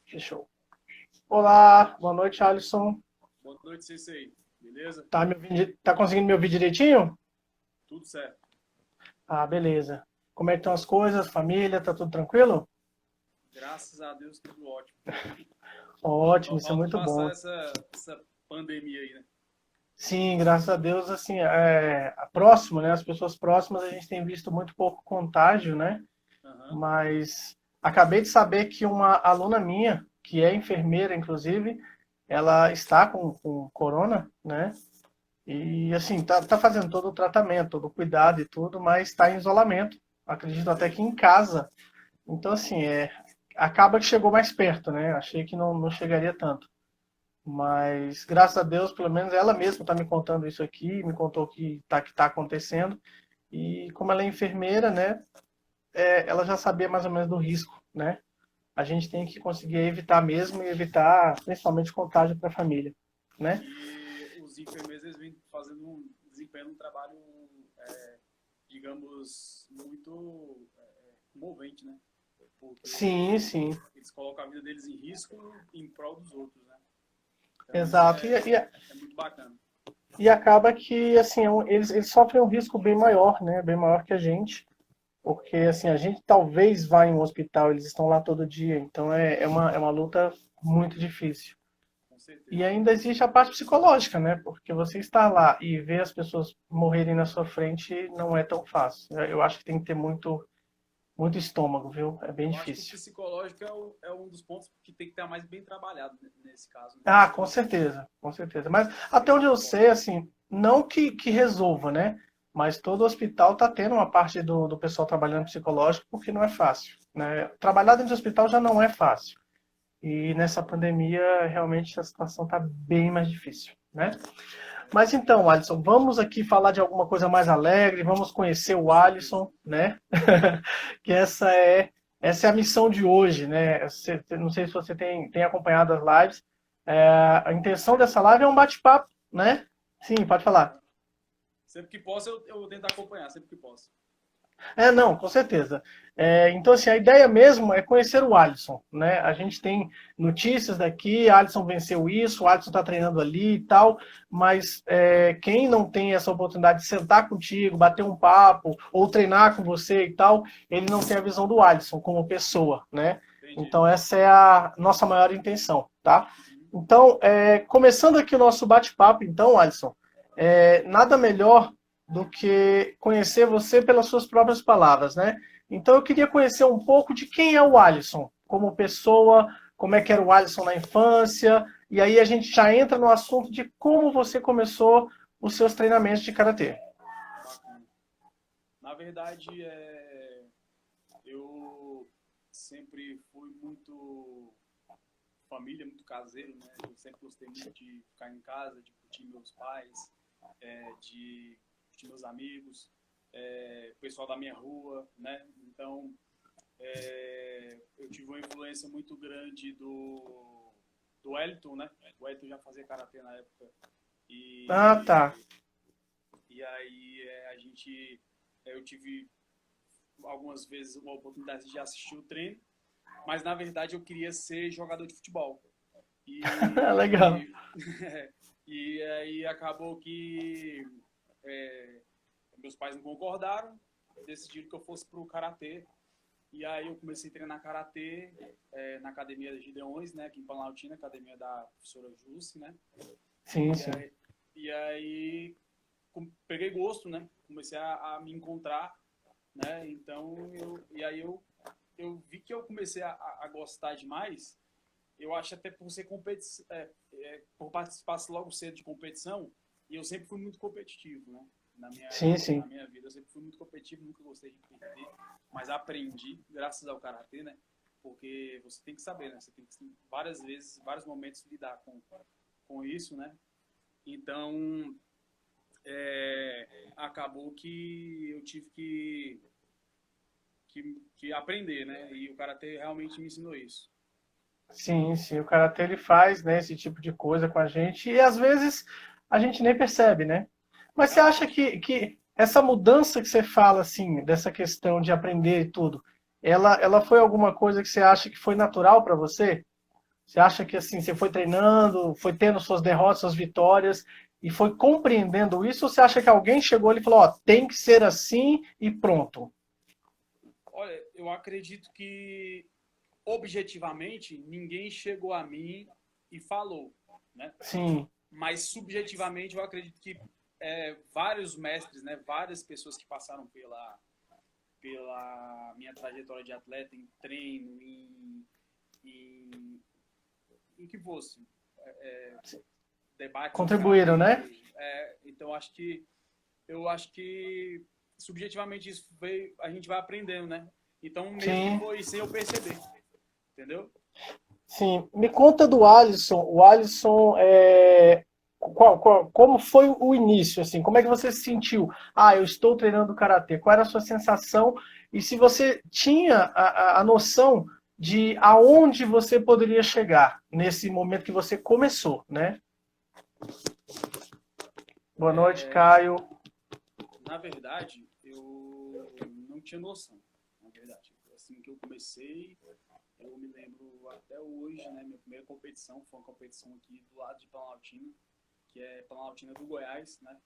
Fechou. Olá, boa noite, Alisson. Boa noite, Sensei. Beleza? Tá conseguindo me ouvir direitinho? Tudo certo. Ah, beleza. Como é que estão as coisas? Família, tá tudo tranquilo? Graças a Deus, tudo ótimo. Ótimo, Só isso é falta muito passar bom. essa pandemia aí, né? Sim, graças a Deus, assim, próximo, né? As pessoas próximas a gente tem visto muito pouco contágio, né? Aham. Mas acabei de saber que uma aluna minha, que é enfermeira, inclusive, ela está com corona, né? E assim, tá fazendo todo o tratamento, todo o cuidado e tudo, mas está em isolamento. Acredito até que em casa. Então, assim, acaba que chegou mais perto, né? Achei que não chegaria tanto. Mas, graças a Deus, pelo menos ela mesma está me contando isso aqui, me contou o que tá acontecendo. E como ela é enfermeira, né? Ela já sabia mais ou menos do risco, né? A gente tem que conseguir evitar mesmo e evitar principalmente contágio para a família, né? E os enfermeiros, eles vêm desempenhando um trabalho, digamos, muito comovente, né? Sim, Porque sim, eles colocam a vida deles em risco em prol dos outros, né? Então isso exato. é muito bacana. E acaba que, assim, eles sofrem um risco bem maior, né? Bem maior que a gente. Porque, assim, a gente talvez vá em um hospital, eles estão lá todo dia. Então, é uma luta muito difícil. Com E certeza. ainda existe a parte psicológica, né? Porque você estar lá e ver as pessoas morrerem na sua frente não é tão fácil. Eu acho que tem que ter muito, muito estômago, viu? É bem Eu acho que o difícil. psicológico é um dos pontos que tem que estar mais bem trabalhado nesse caso, né? Ah, com certeza, com certeza. Mas Porque até é onde eu muito sei, forte. assim, não que resolva, né? Mas todo hospital está tendo uma parte do pessoal trabalhando psicológico porque não é fácil, né? Trabalhar dentro de hospital já não é fácil. E nessa pandemia, realmente, a situação está bem mais difícil, né? Mas então, Alisson, vamos aqui falar de alguma coisa mais alegre, vamos conhecer Com o certeza. Alisson, né? Que essa é a missão de hoje, né? Não sei se você tem acompanhado as lives. A intenção dessa live é um bate-papo, né? Sim, pode falar. Aham. Sempre que posso, eu tento acompanhar, sempre que posso. Não, com certeza. Então, assim, a ideia mesmo é conhecer o Alisson, né? A gente tem notícias daqui, Alisson venceu isso, o Alisson está treinando ali e tal, mas quem não tem essa oportunidade de sentar contigo, bater um papo, ou treinar com você e tal, ele não tem a visão do Alisson como pessoa, né? Entendi. Então, essa é a nossa maior intenção, tá? Uhum. Então, começando aqui o nosso bate-papo, então, Alisson, nada melhor do que conhecer você pelas suas próprias palavras, né? Então eu queria conhecer um pouco de quem é o Alisson, como pessoa, como é que era o Alisson na infância, e aí a gente já entra no assunto de como você começou os seus treinamentos de karatê. Bacana. Na verdade, eu sempre fui muito família, muito caseiro, né? Eu sempre gostei muito de ficar em casa, de curtir meus pais, de curtir meus amigos, o pessoal da minha rua, né? Então, eu tive uma influência muito grande do Wellington, né? O Wellington já fazia karatê na época. Ah, tá. E, e aí eu tive algumas vezes uma oportunidade de assistir o treino, mas na verdade eu queria ser jogador de futebol. Legal. E, e aí acabou que é, meus pais não concordaram, decidiram que eu fosse pro karatê. E aí eu comecei a treinar karatê na academia de Gideões, né, aqui em Planaltina, academia da professora Jussi, né? Sim, E sim. aí, e aí peguei gosto, né? Comecei a me encontrar, né? Então eu vi que eu comecei a gostar demais. Eu acho até por ser por participar logo cedo de competição, e eu sempre fui muito competitivo, né? Sim, Na sim. minha vida eu sempre fui muito competitivo, nunca gostei de perder, mas aprendi graças ao karatê, né? Porque você tem que saber, né? Você tem que várias vezes, vários momentos lidar com isso, né? Então acabou que eu tive que aprender, né? E o karatê realmente me ensinou isso. Sim, sim. O karatê ele faz, né, esse tipo de coisa com a gente e às vezes a gente nem percebe, né? Mas você acha Exatamente. que essa mudança que você fala, assim, dessa questão de aprender e tudo, ela foi alguma coisa que você acha que foi natural para você? Você acha que assim, você foi treinando, foi tendo suas derrotas, suas vitórias e foi compreendendo isso? Ou você acha que alguém chegou ali e falou, ó, tem que ser assim e pronto? Olha, eu acredito que objetivamente ninguém chegou a mim e falou, né? Sim, Mas subjetivamente eu acredito que vários mestres, né, várias pessoas que passaram pela minha trajetória de atleta, em treino, em, em que fosse, debates no contribuíram, né? karatê. Então eu acho que subjetivamente isso veio, a gente vai aprendendo, né? Então meio que Sim, foi sem eu perceber, entendeu? sim. Me conta do Alisson. O Alisson, como foi o início, assim? Como é que você se sentiu? Ah, eu estou treinando karatê. Qual era a sua sensação? E se você tinha a noção de aonde você poderia chegar nesse momento que você começou, né? Boa noite, Caio. Na verdade, eu não tinha noção, na verdade. Assim que eu comecei, eu me lembro até hoje, né? Minha primeira competição foi uma competição aqui do lado de Planaltina, que é Planaltina do Goiás, né?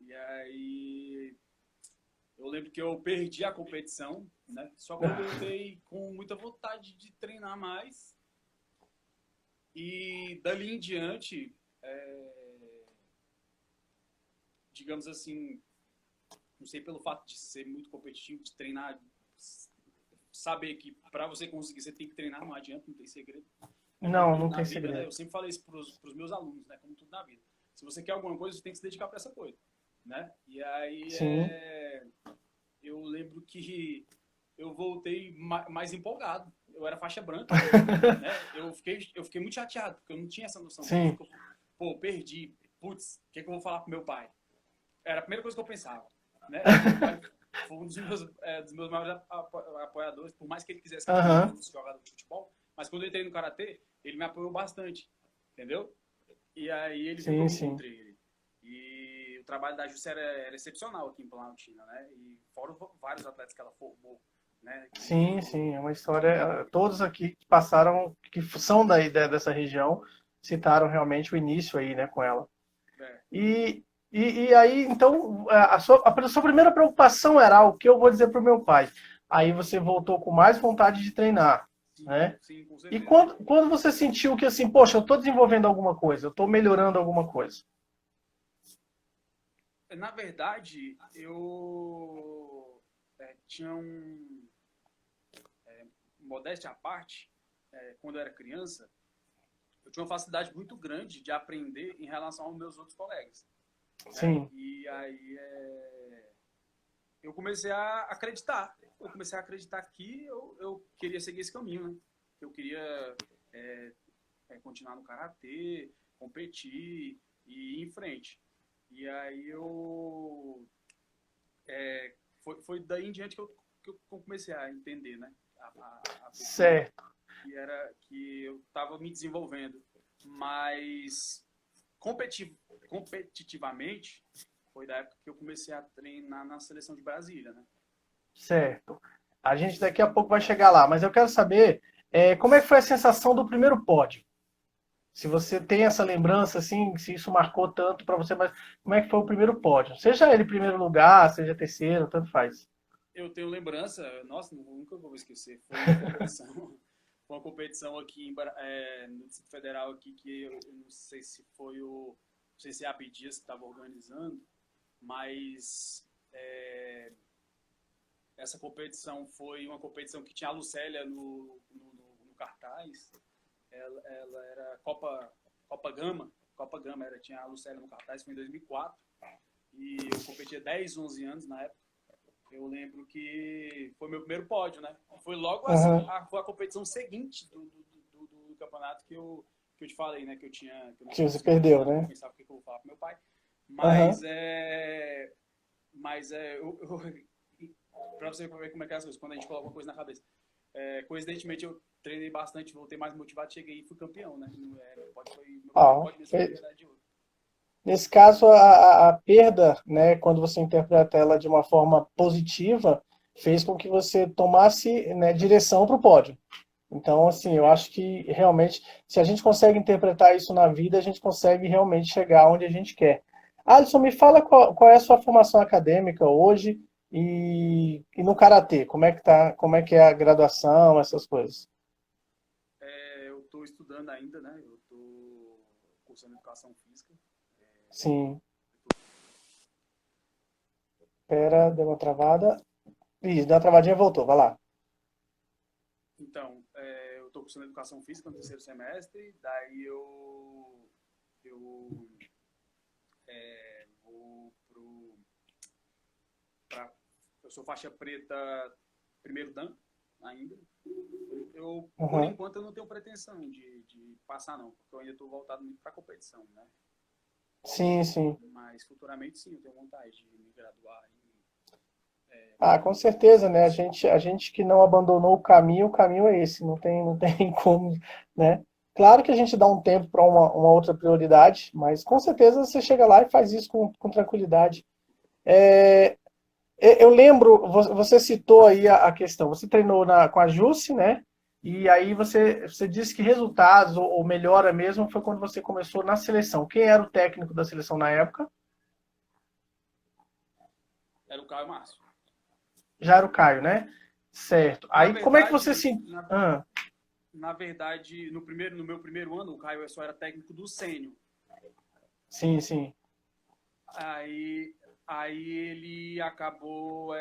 E aí eu lembro que eu perdi a competição, né? Só que eu voltei com muita vontade de treinar mais. E dali em diante, digamos assim, não sei, pelo fato de ser muito competitivo, de treinar, saber que para você conseguir você tem que treinar, não adianta, não tem segredo. Como Não, tudo não na tem vida, né? segredo. Eu sempre falei isso para os meus alunos, né? Como tudo na vida. Se você quer alguma coisa, você tem que se dedicar para essa coisa, né? E aí Sim. eu lembro que eu voltei mais empolgado. Eu era faixa branca, né? Eu fiquei muito chateado, porque eu não tinha essa noção. Sim. Pô, perdi. Putz, o que, que eu vou falar pro meu pai? Era a primeira coisa que eu pensava, né? Meu pai foi um dos meus maiores apoiadores, por mais que ele quisesse que eu Aham. fosse jogador de futebol, mas quando eu entrei no karatê, ele me apoiou bastante, entendeu? E aí ele viu que eu Sim, me sim. encontrei. E o trabalho da Jussa era excepcional aqui em Planaltina, né? E fora vários atletas que ela formou, né? Sim, sim, é uma história. Todos aqui que passaram, que são dessa região, citaram realmente o início aí, né, com ela. É, E aí, então, a sua primeira preocupação era o que eu vou dizer para o meu pai. Aí você voltou com mais vontade de treinar, sim, né? sim, com E certeza. quando você sentiu que assim, poxa, eu estou desenvolvendo alguma coisa, eu estou melhorando alguma coisa? Na verdade, eu tinha modéstia à parte, quando eu era criança, eu tinha uma facilidade muito grande de aprender em relação aos meus outros colegas, né? Sim, E aí eu comecei a acreditar. Eu comecei a acreditar que eu queria seguir esse caminho, né? Eu queria é, continuar no karatê, competir e ir em frente. E aí foi daí em diante que eu comecei a entender, né? A ver certo. que eu estava me desenvolvendo, mas competitivamente foi da época que eu comecei a treinar na seleção de Brasília, né? Certo. A gente daqui a pouco vai chegar lá, mas eu quero saber como é que foi a sensação do primeiro pódio? Se você tem essa lembrança, assim, se isso marcou tanto para você, mas como é que foi o primeiro pódio? Seja ele primeiro lugar, seja terceiro, tanto faz. Eu tenho lembrança, nossa, nunca vou esquecer. Foi uma competição, foi uma competição aqui no Distrito Federal aqui que eu não sei se foi não sei se é a Abdias que estava organizando, mas essa competição foi uma competição que tinha a Lucélia no cartaz. Ela era Copa Gama tinha a Lucélia no cartaz, foi em 2004. E eu competia 10, 11 anos na época. Eu lembro que foi meu primeiro pódio, né? Foi logo Aham. foi a competição seguinte do campeonato que eu te falei, né? Que eu não Que tinha você conseguido perdeu, noção, que eu né? pensava o que eu vou falar pro meu pai. Aham. Mas pra você ver como é que é as coisas, quando a gente coloca uma coisa na cabeça. Coincidentemente, eu treinei bastante, voltei mais motivado, cheguei e fui campeão, né? Foi meu primeiro Ó, pódio mesmo, foi medalha de ouro. nesse caso, a perda, né, quando você interpreta ela de uma forma positiva, fez com que você tomasse, né, direção para o pódio. Então, assim, eu acho que realmente, se a gente consegue interpretar isso na vida, a gente consegue realmente chegar onde a gente quer. Alisson, me fala qual é a sua formação acadêmica hoje e no karatê, como é que tá, como é que é a graduação, essas coisas. Eu estou estudando ainda, né? Eu estou cursando educação física. Sim, pera, deu uma travada. Isso, deu uma travadinha e voltou, vai lá. Então, eu estou cursando educação física no terceiro semestre, daí eu vou pra, eu sou faixa preta primeiro dan ainda. Por Uhum. enquanto, eu não tenho pretensão de passar, não, porque eu ainda estou voltado muito para competição, né? Sim, sim. Mas futuramente, sim, eu tenho vontade de me graduar Ah, com certeza, né? A gente que não abandonou o caminho é esse, não tem como, né? Claro que a gente dá um tempo para uma outra prioridade, mas com certeza você chega lá e faz isso com tranquilidade. É, eu lembro, você citou aí a questão, você treinou com a Jusce, né? E aí você disse que resultados, ou melhora mesmo, foi quando você começou na seleção. Quem era o técnico da seleção na época? era o Caio Márcio. Já era o Caio, né? Certo. Na Aí como é que você verdade, se. Ah, na verdade, no meu primeiro ano, o Caio só era técnico do sênior. sim, sim. Aí, aí ele acabou,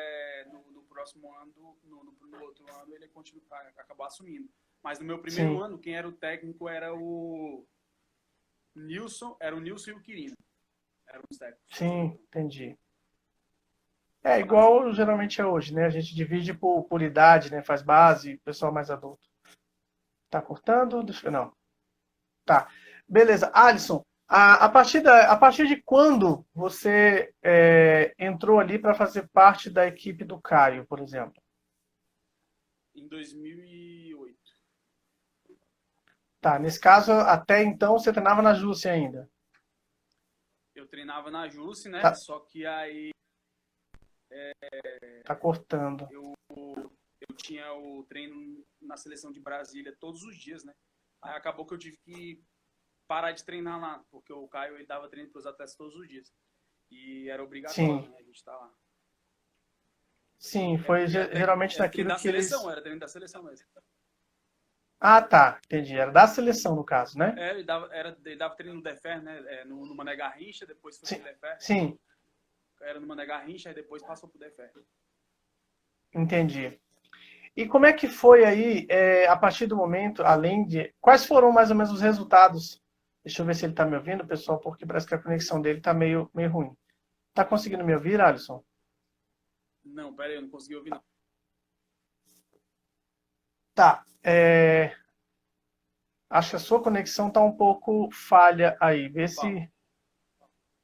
no próximo ano, no outro ano, ele acabou assumindo. Mas no meu primeiro Sim, ano, quem era o técnico era o Nilson e o Quirino. Eram os técnicos. sim, entendi. É igual geralmente é hoje, né? A gente divide por idade, né? Faz base, pessoal mais adulto. Tá cortando? Não. Tá. Beleza. Alisson, a partir de quando você entrou ali para fazer parte da equipe do Caio, por exemplo? Em 2008. Tá, nesse caso, até então você treinava na Jusce ainda. Eu treinava na Jusce, né? Tá, Só que aí tá cortando. eu, eu tinha o treino na seleção de Brasília todos os dias, né? Aí acabou que eu tive que parar de treinar lá, porque o Caio ele dava treino para os atletas todos os dias. E era obrigatório, Sim, né? A gente tá lá. sim, foi geralmente Era treino naquilo da que seleção, eles. era treino da seleção mesmo. Ah, tá, entendi. Era da seleção, no caso, né? Ele dava treino no Defer, né? No Mané Garrincha, depois foi Sim, pro Defer. sim, Era no Mané Garrincha, e depois passou pro Defer. entendi. E como é que foi aí, a partir do momento, além de. Quais foram mais ou menos os resultados? Deixa eu ver se ele está me ouvindo, pessoal, porque parece que a conexão dele está meio ruim. Tá conseguindo me ouvir, Alisson? Não, pera aí, eu não consegui ouvir, não. Tá. Acho que a sua conexão está um pouco falha aí. Vê Opa, se.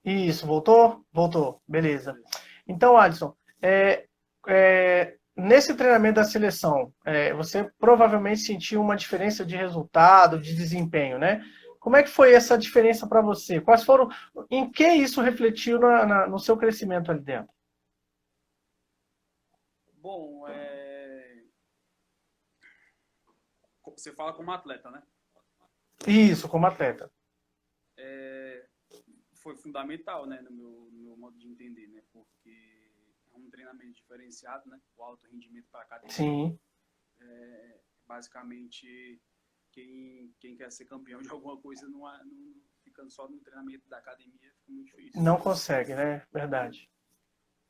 Isso, voltou? Voltou. Beleza. beleza. Então, Alisson, nesse treinamento da seleção, você provavelmente sentiu uma diferença de resultado, de desempenho, né? Como é que foi essa diferença para você? Quais foram, em que isso refletiu no seu crescimento ali dentro? Bom, você fala como atleta, né? Isso, como atleta. Foi fundamental, né, no meu modo de entender, né? Porque é um treinamento diferenciado, né? O alto rendimento para academia. Sim, Basicamente, quem quer ser campeão de alguma coisa não ficando só no treinamento da academia fica muito difícil. não consegue, né? Verdade.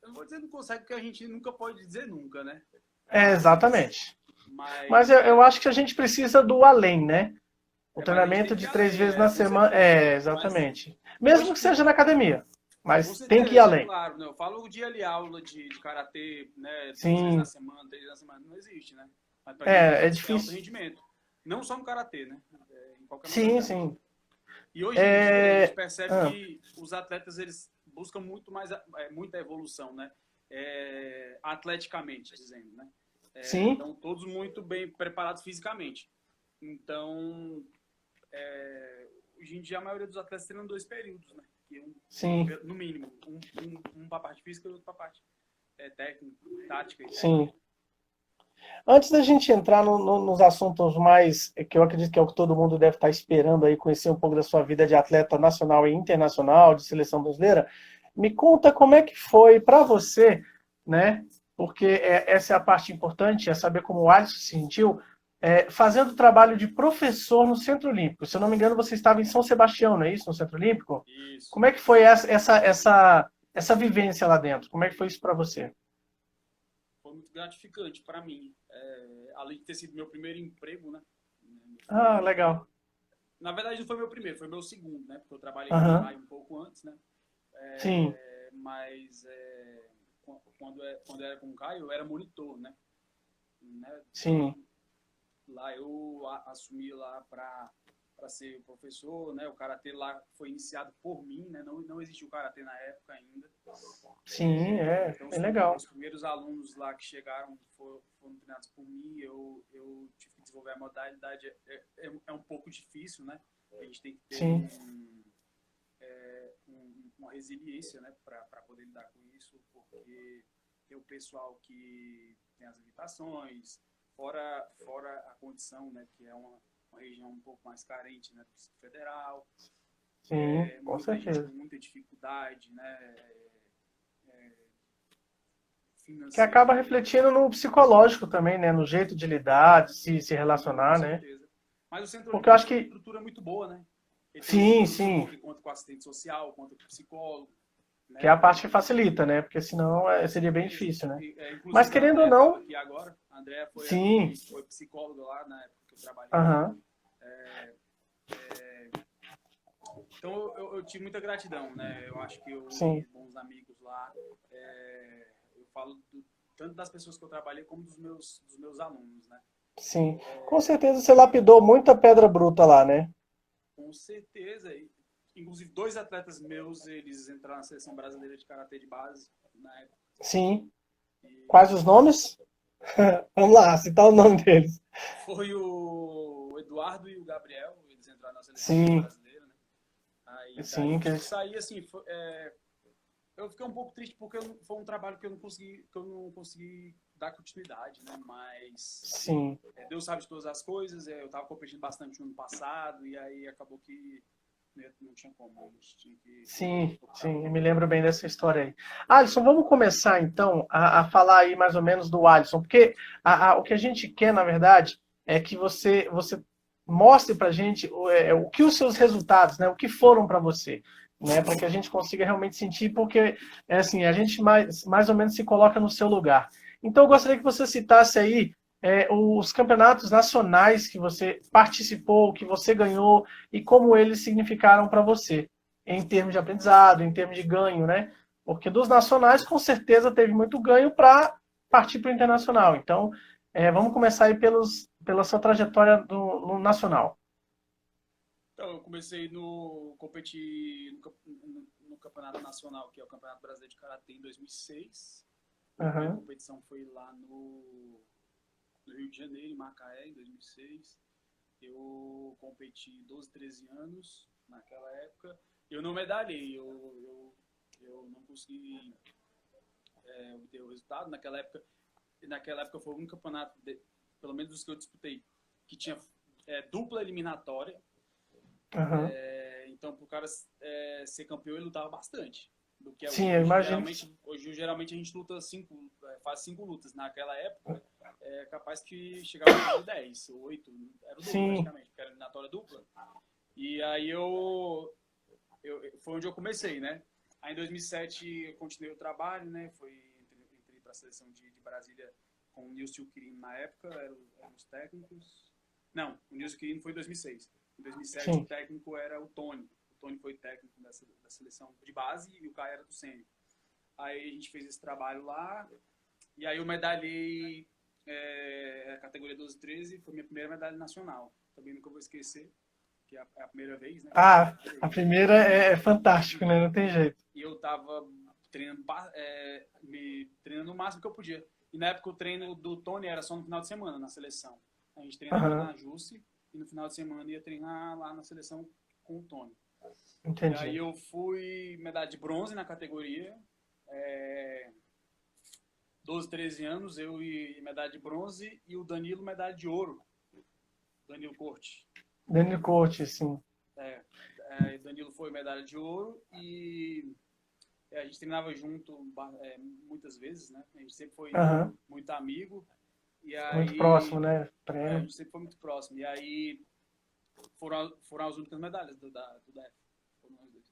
Eu não vou dizer que não consegue, porque a gente nunca pode dizer nunca, né? Mas, Exatamente. Mas mas eu acho que a gente precisa do além, né? O mas a gente tem treinamento que de ir 3 vezes além, na com semana. certeza. Mas Exatamente. Mesmo hoje, que seja na academia. com Mas tem que ir certeza, além. claro, né? Eu falo o dia ali, aula de karatê, né? 2 vezes na Sim. semana, 3 vezes na semana, não existe, né? Mas pra gente É ter alto difícil. rendimento. Não só no karatê, né? Em qualquer Sim, modalidade. sim. E hoje em dia a gente É, percebe ah, que os atletas eles buscam muito mais muita evolução, né? Atleticamente dizendo, né? sim, Estão todos muito bem preparados fisicamente. Então, hoje em dia a maioria dos atletas treinam 2 períodos, né? Que sim, no mínimo, um para a parte física e outro para a parte técnica, tática e sim. técnica. Antes da gente entrar nos assuntos mais, que eu acredito que é o que todo mundo deve estar esperando aí, conhecer um pouco da sua vida de atleta nacional e internacional, de seleção brasileira, me conta como é que foi para você, né? Porque essa é a parte importante, é saber como o Alisson se sentiu, fazendo o trabalho de professor no Centro Olímpico. Se eu não me engano, você estava em São Sebastião, não é isso, no Centro Olímpico? Isso. Como é que foi essa vivência lá dentro? Como é que foi isso para você? Foi muito gratificante para mim. Além de ter sido meu primeiro emprego, né? Ah, legal. Na verdade, não foi meu primeiro, foi meu segundo, né? Porque eu trabalhei com o Aham. Caio um pouco antes, né? Sim, Mas quando era com o Caio, eu era monitor, Então, sim, lá eu assumi lá para ser professor, né? O karatê lá foi iniciado por mim, né? Não existia o karatê na época ainda. sim, Então, é legal. os primeiros alunos lá que chegaram foram treinados por mim. Eu tive que desenvolver a modalidade. É um pouco difícil, né? A gente tem que ter Sim, uma resiliência, né? Para poder lidar com isso, porque tem o pessoal que tem as limitações, fora a condição, né? Que é uma região um pouco mais carente, né? Do Distrito Federal. sim, com Muita gente certeza. com muita dificuldade, né? Que acaba Financeira. refletindo no psicológico também, né? No jeito de lidar, de se Sim, com relacionar, né? certeza. Mas o Centro Porque eu Olímpico acho tem uma que. estrutura muito boa, né? Ele tem uma Sim, estrutura muito sim. boa que conta com assistente social, conta com psicólogo, Que é a né? parte que facilita, né? Porque senão Com seria bem certeza. difícil, né? Mas Inclusive a querendo ou Andrea estava não, aqui agora. A Andrea sim. foi psicóloga lá na época que eu trabalhei lá. Aham, Então eu tive muita gratidão, né? Eu acho que eu sim, fiz bons amigos lá. Eu falo tanto das pessoas que eu trabalhei como dos meus alunos, né? sim. Com certeza você lapidou muita pedra bruta lá, né? Com certeza. Inclusive, dois atletas meus, eles entraram na seleção brasileira de karatê de base na época. Sim. Quais os E nomes? Vamos lá, citar o nome deles. foi o Eduardo e o Gabriel, eles entraram na seleção Sim, brasileira, né? Aí daí sim, eu tive que sair, assim, eu fiquei um pouco triste porque foi um trabalho que eu não consegui dar continuidade, né? Mas sim. Deus sabe de todas as coisas, eu estava competindo bastante no ano passado e aí acabou que não tinha como, a gente tinha que Sim, optar sim, por eu me outra lembro bem coisa. dessa história aí. Alisson, vamos começar então a falar aí mais ou menos do Alisson, porque o que a gente quer, na verdade, é que você mostre pra gente o que os seus resultados, né, o que foram para você, né, para que a gente consiga realmente sentir, porque é assim, a gente mais ou menos se coloca no seu lugar. Então, eu gostaria que você citasse aí os campeonatos nacionais que você participou, que você ganhou e como eles significaram para você em termos de aprendizado, em termos de ganho, né? Porque dos nacionais, com certeza, teve muito ganho para partir para o internacional. Então, vamos começar aí pela sua trajetória no nacional. Então, eu comecei competir no campeonato nacional, que é o Campeonato Brasileiro de Karatê, em 2006. Minha primeira Uhum. competição foi lá no Rio de Janeiro, em Macaé, em 2006. Eu competi 12, 13 anos naquela época. Eu não medalhei, eu não consegui obter o resultado. Naquela época foi o único campeonato, pelo menos dos que eu disputei, que tinha dupla eliminatória. Uhum. Então, para o cara ser campeão, ele lutava bastante. Do que é Sim, hoje. eu imagino. Hoje, geralmente, a gente luta faz 5 lutas. Naquela época, é capaz que chegava a fazer 10, 8, era o dobro Sim, praticamente, porque era eliminatória dupla. E aí foi onde eu comecei, né? Aí em 2007 eu continuei o trabalho, né? Entrei para a seleção de Brasília com o Nilson Quirino na época, eram os técnicos. Não, o Nilson Quirino foi em 2006. Em 2007 o sim, técnico era o Tony. O Tony foi técnico da seleção de base e o Caio era do sênior. Aí a gente fez esse trabalho lá e aí eu medalhei a categoria 12-13, foi minha primeira medalha nacional. Também nunca vou esquecer, que é a primeira vez, né, que eu Ah, medalhei. a primeira é fantástico, né? Não tem jeito. E eu tava treinando, me treinando o máximo que eu podia. E na época o treino do Tony era só no final de semana, na seleção. A gente treinava Uhum. na Jusce e no final de semana ia treinar lá na seleção com o Tony. E aí Entendi. eu fui medalha de bronze na categoria. É, 12, 13 anos, eu e medalha de bronze, e o Danilo medalha de ouro. Danilo Corte. Danilo Corte, sim. Danilo foi medalha de ouro e a gente treinava junto muitas vezes, né? A gente sempre foi Aham. muito amigo. E Muito aí, próximo, né? a Treino. gente sempre foi muito próximo. E aí foram as únicas medalhas do DF. Foram nós dois.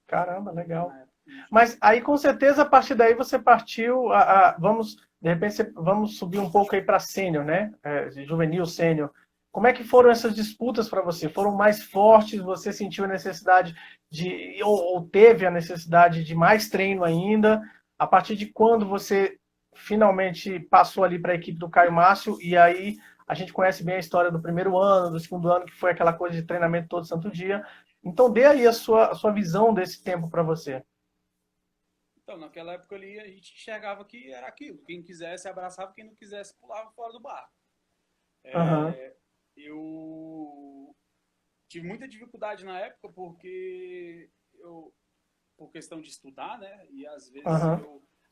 Caramba, legal. Na época, Mas aí, com certeza, a partir daí você partiu vamos, de repente, vamos subir um pouco aí para sênior, né? Juvenil, sênior. Como é que foram essas disputas para você? Foram mais fortes? Você sentiu a necessidade ou teve a necessidade de mais treino ainda? A partir de quando você finalmente passou ali para a equipe do Caio Márcio? E aí a gente conhece bem a história do primeiro ano, do segundo ano, que foi aquela coisa de treinamento todo santo dia. Então, dê aí a sua visão desse tempo para você. Então, naquela época ali, a gente enxergava que era aquilo. Quem quisesse abraçava, quem não quisesse pulava fora do barco. Aham, Eu tive muita dificuldade na época por questão de estudar, né? E às vezes aham,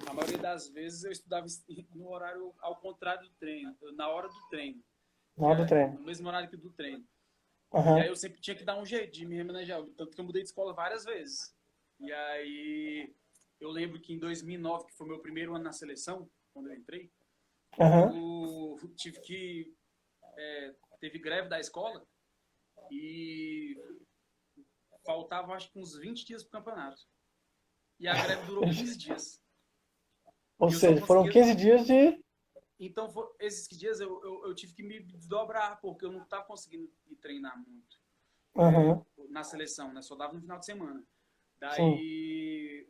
a maioria das vezes eu estudava no horário ao contrário do treino, na hora do treino, modo treino. no mesmo horário que do treino. E aí Aham, eu sempre tinha que dar um jeito de me remanejar, tanto que eu mudei de escola várias vezes. E aí eu lembro que em 2009, que foi meu primeiro ano na seleção, quando eu entrei, aham. eu tive que teve greve da escola e faltava acho que uns 20 dias para o campeonato. E a greve durou 15 dias. Ou E eu só seja, foram conseguia. 15 dias de. Então, esses dias eu tive que me desdobrar, porque eu não estava conseguindo ir treinar muito Aham, na seleção, né? Só dava no final de semana. sim, Daí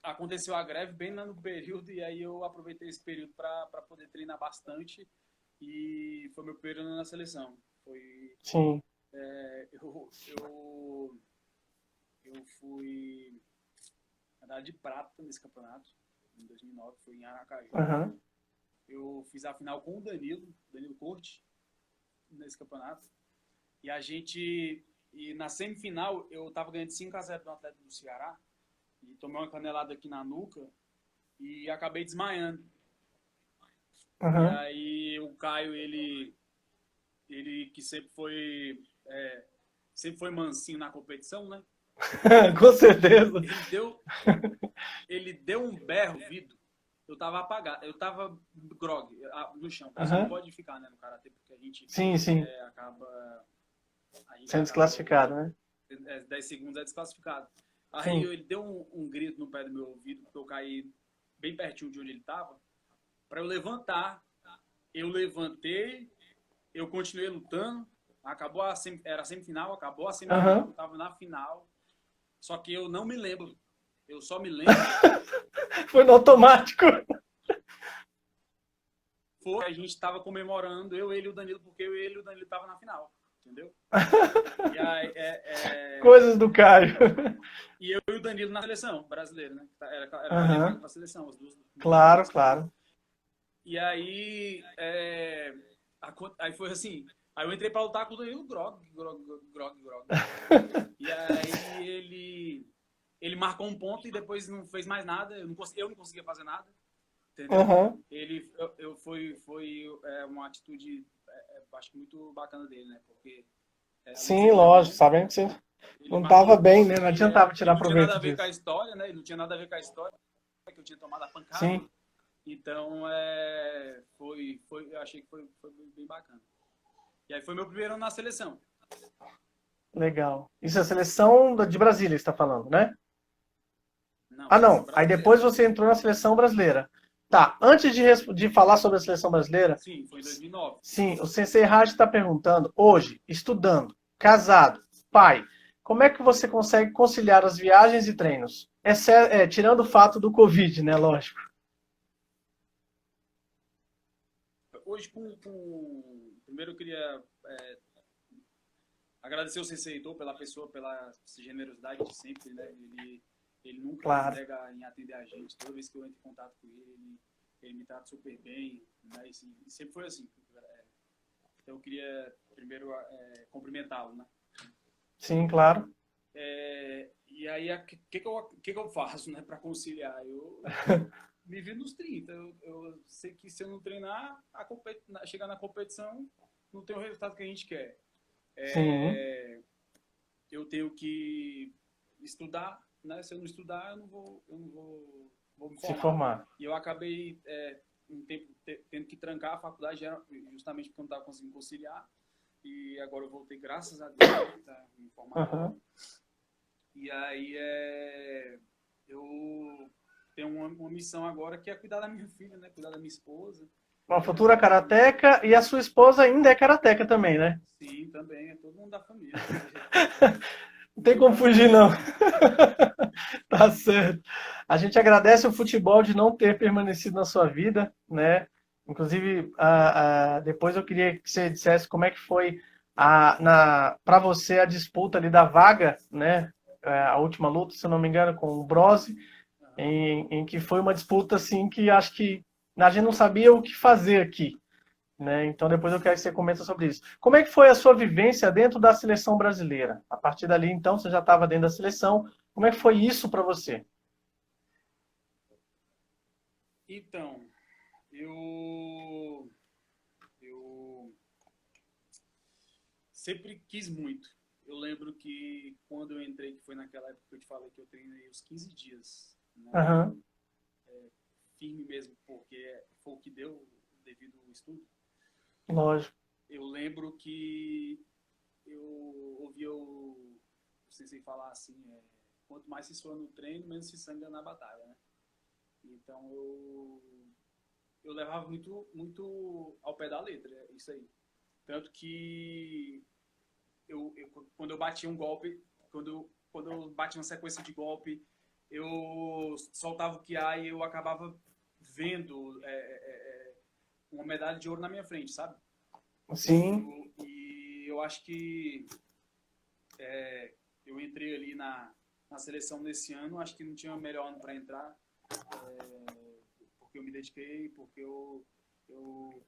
aconteceu a greve bem lá no período, e aí eu aproveitei esse período para poder treinar bastante. E foi meu primeiro ano na seleção. Foi. sim. Eu fui medalha de prata nesse campeonato, em 2009, foi em Aracaju. Aham, Eu fiz a final com o Danilo Corte, nesse campeonato. E na semifinal, eu tava ganhando 5-0 do Atlético do Ceará, e tomei uma canelada aqui na nuca, e acabei desmaiando. E aham. aí o Caio, ele que sempre foi mansinho na competição, né? Com certeza. Ele deu, ele deu um berro, Vido. Eu tava apagado, eu tava grog no chão. Você não Aham. pode ficar, né, no karatê, porque a gente Sim, sim. acaba. A gente Sendo acaba. desclassificado, né? 10 segundos é desclassificado. Aí Sim. ele deu um grito no pé do meu ouvido, porque eu caí bem pertinho de onde ele tava, para eu levantar. Eu levantei, eu continuei lutando. Era semifinal, acabou a semifinal, Aham. eu tava na final. Só que eu não me lembro. Eu só me lembro. Foi no automático. A gente estava comemorando, eu, ele e o Danilo, porque eu, ele e o Danilo estavam na final, entendeu? E, aí, Coisas do Caio. e eu e o Danilo na seleção brasileira, né? Era valia vaga Aham. para a seleção, as Claro, duas claro. E aí, aí foi assim, aí eu entrei para lutar com o Danilo, grog. E aí ele marcou um ponto e depois não fez mais nada, eu não conseguia fazer nada. Entendeu? Aham. Foi uma atitude, acho que muito bacana dele, né? Porque, além de Sim, ser meu lógico. irmão, Sabendo que você ele não marcou estava um bem, ponto né? Não adiantava que tirar não tinha nada proveito a ver com a disso. história, né? Ele não tinha nada a ver com a história, que eu tinha tomado a pancada. Sim, Então, eu achei que foi bem bacana. E aí foi meu primeiro ano na seleção. legal. Isso é a seleção de Brasília, você está falando, né? Não, Ah, seleção não. Aí brasileira. depois você entrou na seleção brasileira. Tá, antes de falar sobre a seleção brasileira, Sim, foi em 2009. sim, o Sensei Raj está perguntando, hoje, estudando, casado, pai, como é que você consegue conciliar as viagens e treinos? Tirando o fato do Covid, né? Lógico. Hoje, primeiro eu queria agradecer o Sensei Heitor pela pessoa, pela generosidade de sempre, né? Ele nunca Claro. nega em atender a gente. Toda vez que eu entro em contato com ele me trata super bem, né? E sempre foi assim. Então eu queria primeiro cumprimentá-lo, né? Sim, claro. E aí, o que eu faço, né, para conciliar? Eu me vi nos 30. Eu sei que se eu não treinar, chegar na competição, não tem o resultado que a gente quer. Sim, Eu tenho que estudar, né? Se eu não estudar, eu não vou me se formar. formar. E eu acabei um tempo tendo que trancar a faculdade, justamente porque eu não estava conseguindo conciliar. E agora eu voltei, graças a Deus, né, tá me formar agora. Aham. E aí eu tenho uma missão agora que é cuidar da minha filha, né? Cuidar da minha esposa. Uma É, futura karateca e a sua esposa ainda é karateca também, né? sim, também, é todo mundo da família. Não tem Tudo como dá fugir, certo. não. Tá certo. A gente agradece o futebol de não ter permanecido na sua vida, né? Inclusive, depois eu queria que você dissesse como é que foi para você a disputa ali da vaga, né? A última luta, se eu não me engano, com o Brose, Aham. em que foi uma disputa assim que acho que a gente não sabia o que fazer aqui, né? Então depois eu quero que você comente sobre isso. Como é que foi a sua vivência dentro da seleção brasileira? A partir dali, então, você já estava dentro da seleção. Como é que foi isso para você? Então, eu sempre quis muito. Eu lembro que quando eu entrei, que foi naquela época que eu te falei que eu treinei os 15 dias, né, Aham, firme mesmo, porque foi o que deu devido ao estudo. lógico. Eu lembro que eu ouvia o sensei falar assim, quanto mais se sua no treino, menos se sangra na batalha, né? Então eu levava muito, muito ao pé da letra, isso aí. Tanto que quando eu batia um golpe, quando eu batia uma sequência de golpe, eu soltava o Kiai e eu acabava vendo uma medalha de ouro na minha frente, sabe? Sim, E eu acho que eu entrei ali na seleção nesse ano, acho que não tinha melhor ano para entrar, porque eu me dediquei, porque eu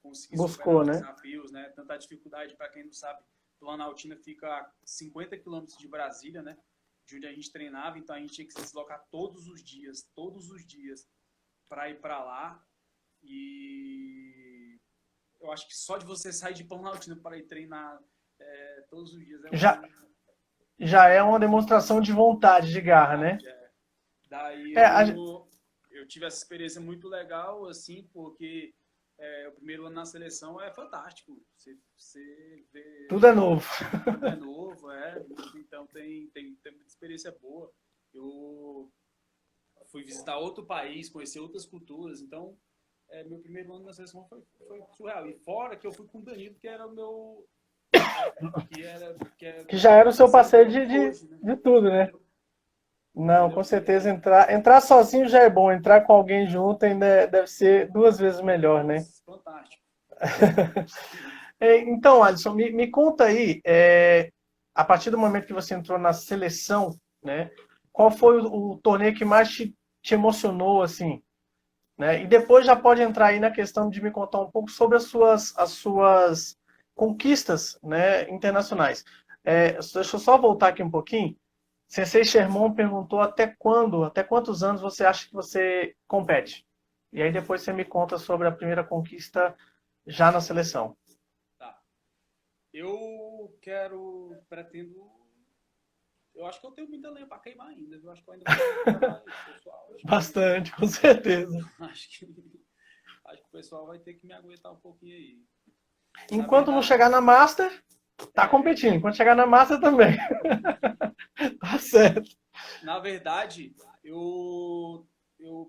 consegui superar buscou, os né? desafios, né? Tanta dificuldade, para quem não sabe, Planaltina fica a 50 quilômetros de Brasília, né? De onde a gente treinava, então a gente tinha que se deslocar todos os dias, para ir para lá. E eu acho que só de você sair de Planaltina para ir treinar todos os dias Já, já é uma demonstração de vontade, de garra, né? vontade. Daí É, eu tive essa experiência muito legal, assim, porque o primeiro ano na seleção é fantástico. Você vê tudo é novo. tudo é novo, então tem muita experiência boa. Eu fui visitar outro país, conhecer outras culturas, então meu primeiro ano na seleção foi surreal. E fora que eu fui com o Danilo, que era o meu, Que já era o meu seu parceiro passeio de hoje, né? de tudo, né? Não, com Entendeu? certeza entrar sozinho já é bom, entrar com alguém junto ainda deve ser duas vezes melhor, né? Nossa, fantástico. Então, Alisson, me conta aí, a partir do momento que você entrou na seleção, né? Qual foi o torneio que mais te emocionou, assim, né? E depois já pode entrar aí na questão de me contar um pouco sobre as suas conquistas, né, internacionais. Deixa eu só voltar aqui um pouquinho. Sensei Sherman perguntou até quantos anos você acha que você compete? E aí depois você me conta sobre a primeira conquista já na seleção. Tá. Pretendo. Eu acho que eu tenho muita lenha para queimar ainda, viu? Acho que eu ainda vou trabalhar isso, pessoal. Bastante, com certeza. Acho que, acho que o pessoal vai ter que me aguentar um pouquinho aí. Na Enquanto não verdade, chegar na Master, tá é, competindo. Enquanto chegar na Master também. Tá certo. na verdade, eu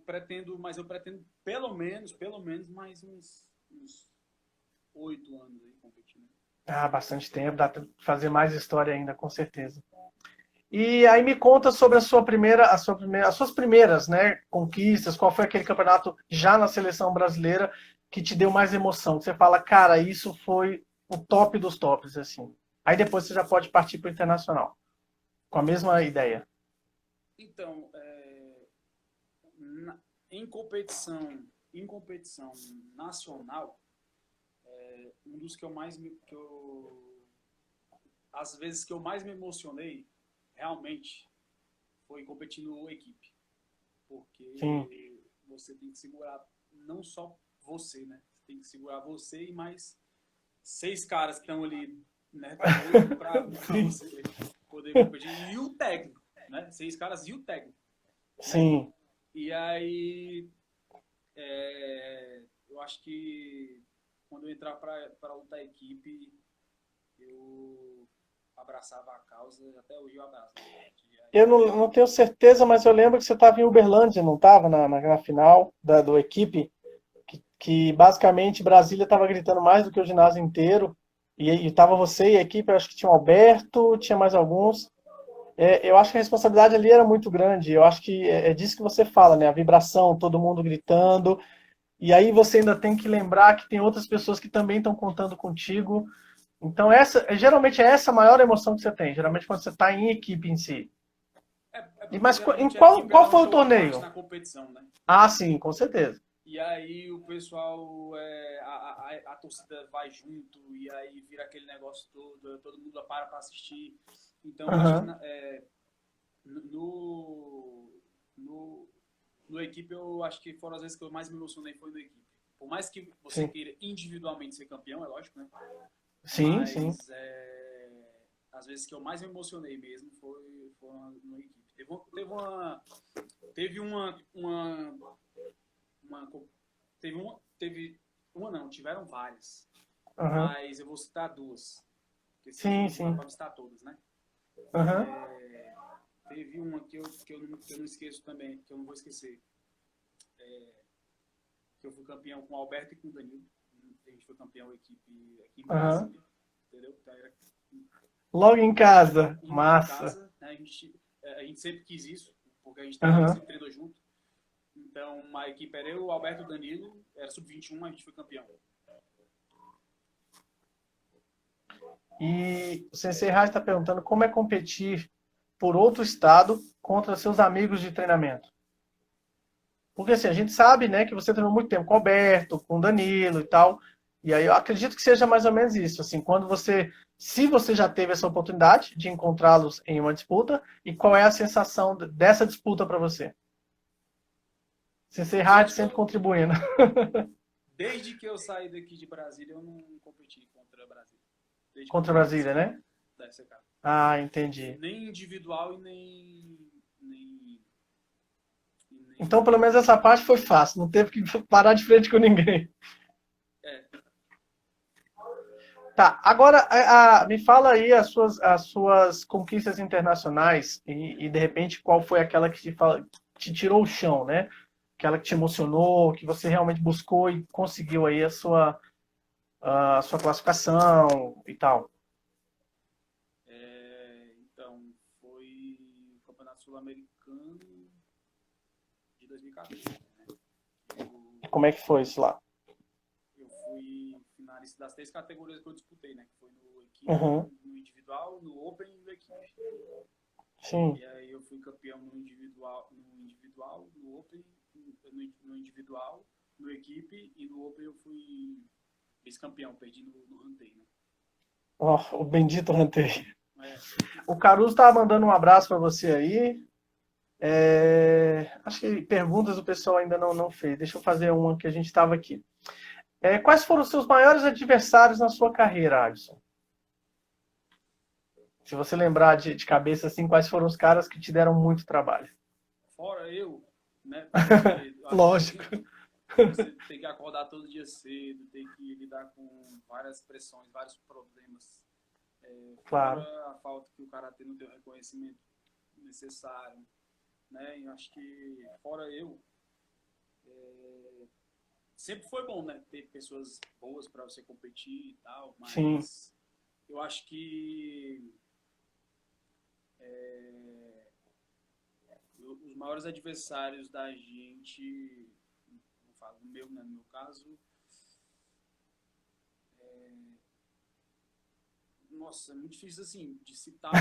pretendo pelo menos mais uns 8 anos aí competindo. Ah, bastante tempo, dá pra fazer mais história ainda, com certeza. E aí me conta sobre as suas primeiras, né, conquistas. Qual foi aquele campeonato já na seleção brasileira que te deu mais emoção? Que você fala, cara, isso foi o top dos tops, assim. Aí depois você já pode partir para o internacional, com a mesma ideia. Então, na- em competição nacional, um dos que eu mais me, que eu, as vezes que eu mais me emocionei realmente foi competindo equipe. Porque Sim, você tem que segurar não só você, né? Você tem que segurar você e mais 6 caras que estão ali, né? Doido pra sim, você poder competir. E o técnico, né? 6 caras e o técnico, né? sim. E aí, eu acho que quando eu entrar para outra equipe, eu abraçava a causa, até hoje eu abraço, na verdade. E Eu aí, não tenho certeza, mas eu lembro que você estava em Uberlândia, não estava? Na final do equipe, que basicamente Brasília estava gritando mais do que o ginásio inteiro. E estava você e a equipe, eu acho que tinha o Alberto, tinha mais alguns. Eu acho que a responsabilidade ali era muito grande. Eu acho que é disso que você fala, né? A vibração, todo mundo gritando. E aí você ainda tem que lembrar que tem outras pessoas que também estão contando contigo. Então geralmente é essa a maior emoção que você tem. Geralmente quando você está em equipe em si. é E porque mas em geralmente a qual, equipe ela qual é um foi o show à parte torneio? na competição, né? Ah, sim, com certeza. E aí o pessoal, a torcida vai junto, e aí vira aquele negócio todo mundo para assistir. Então eu acho que Aham, no, no, no equipe eu acho que foram as vezes que eu mais me emocionei foi no equipe. Por mais que você sim. queira individualmente ser campeão, é lógico, né? Sim, sim. Mas as vezes que eu mais me emocionei mesmo foi no equipe. Teve uma teve uma não, tiveram várias, Aham. mas eu vou citar duas, porque Sim, senão não dá sim. para citar todas, né? Aham. Teve uma que eu não esqueço também, que eu não vou esquecer, que eu fui campeão com o Alberto e com o Danilo. A gente foi campeão equipe aqui em Aham. Brasília, entendeu? Então era Logo em casa. em Massa. casa, né? A gente sempre quis isso, porque a gente Aham. sempre treinou junto. Então, a equipe era eu, o Alberto e o Danilo, era sub-21, a gente foi campeão. E o Sensei Raj está perguntando como é competir por outro estado contra seus amigos de treinamento. Porque assim, a gente sabe, né, que você treinou muito tempo com o Alberto, com o Danilo e tal. E aí eu acredito que seja mais ou menos isso. Assim, se você já teve essa oportunidade de encontrá-los em uma disputa, e qual é a sensação dessa disputa para você? Sensei Hard Desde que sempre eu, contribuindo. desde que eu saí daqui de Brasília, eu não competi contra Brasília. Desde que eu Contra a vim Brasília, daqui né? da FCK. Ah, entendi. Nem individual e nem Então, pelo menos essa parte foi fácil, não teve que parar de frente com ninguém. é, Tá, agora me fala aí as suas conquistas internacionais e de repente qual foi aquela que te tirou o chão, né? Aquela que te emocionou, que você realmente buscou e conseguiu aí a sua classificação e tal. então, foi o Campeonato Sul-Americano de 2014, né? E como é que foi isso lá? Eu fui finalista das 3 categorias que eu disputei, né? Que foi no equipe, Uhum, no individual, no open e no equipe. sim. E aí eu fui campeão no open, no individual, no equipe, e no open eu fui vice-campeão, perdi no ranteio, né? Ó, o bendito Rantei. É, O Caruso estava mandando um abraço para você aí. Acho que perguntas o pessoal ainda não fez. Deixa eu fazer uma que a gente estava aqui. Quais foram os seus maiores adversários na sua carreira, Alisson? Se você lembrar de cabeça assim, quais foram os caras que te deram muito trabalho? fora eu, né? Porque eu acho que Lógico. você tem que acordar todo dia cedo, tem que lidar com várias pressões, vários problemas. Fora Claro. a falta que o cara tem no teu reconhecimento necessário, né? Eu acho que fora eu, sempre foi bom, né? Ter pessoas boas para você competir e tal, Sim. mas eu acho que os maiores adversários da gente, não falo do meu, né? No meu caso, nossa, é muito difícil assim de citar,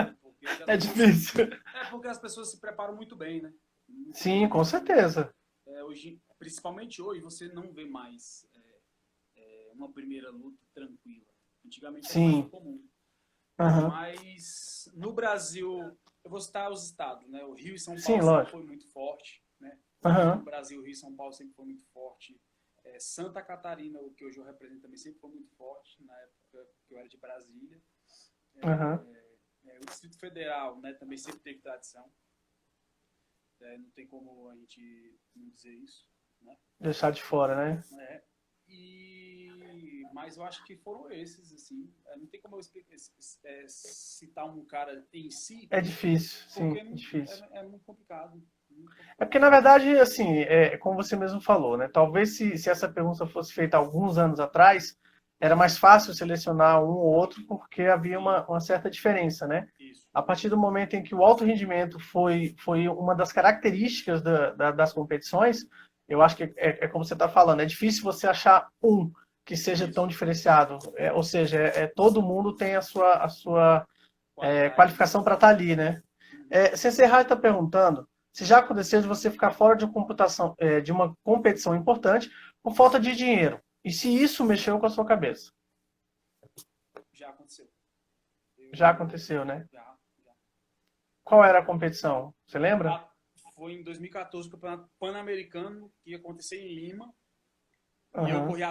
né? Porque as É pessoas difícil. porque as pessoas se preparam muito bem, né? Muito Sim, bem. com certeza. Hoje, principalmente hoje, você não vê mais uma primeira luta tranquila. Antigamente era mais Sim. comum. Aham. Mas no Brasil, eu vou citar os estados, né? O Rio e São Sim, Paulo sempre lógico. foi muito forte, né? No Aham. Brasil, Rio e São Paulo sempre foi muito forte. Santa Catarina, o que hoje eu represento, também sempre foi muito forte, na época que eu era de Brasília. Aham. O Distrito Federal, né, também sempre teve tradição. Não tem como a gente não dizer isso, né? Deixar de fora, né? É, mas eu acho que foram esses, assim. Não tem como eu citar um cara em si, É difícil, porque sim, é difícil. é muito complicado. Muito É porque, complicado. na verdade, assim, como você mesmo falou, né? Talvez se essa pergunta fosse feita alguns anos atrás, era mais fácil selecionar um ou outro, porque havia Sim, uma certa diferença, né? isso. A partir do momento em que o alto rendimento foi uma das características das competições, eu acho que é como você está falando, é difícil você achar um que seja tão Isso. diferenciado. Ou seja, todo mundo tem a sua Qualidade, né? qualificação para estar ali, né? Uhum. Sensei Rai está perguntando se já aconteceu de você ficar fora de uma computação, de uma competição importante por falta de dinheiro. E se isso mexeu com a sua cabeça? Já aconteceu. Já Eu, aconteceu, né? já, já. Qual era a competição? Você lembra? Foi em 2014 o Campeonato Pan-Americano, que ia acontecer em Lima. E eu Aham. corri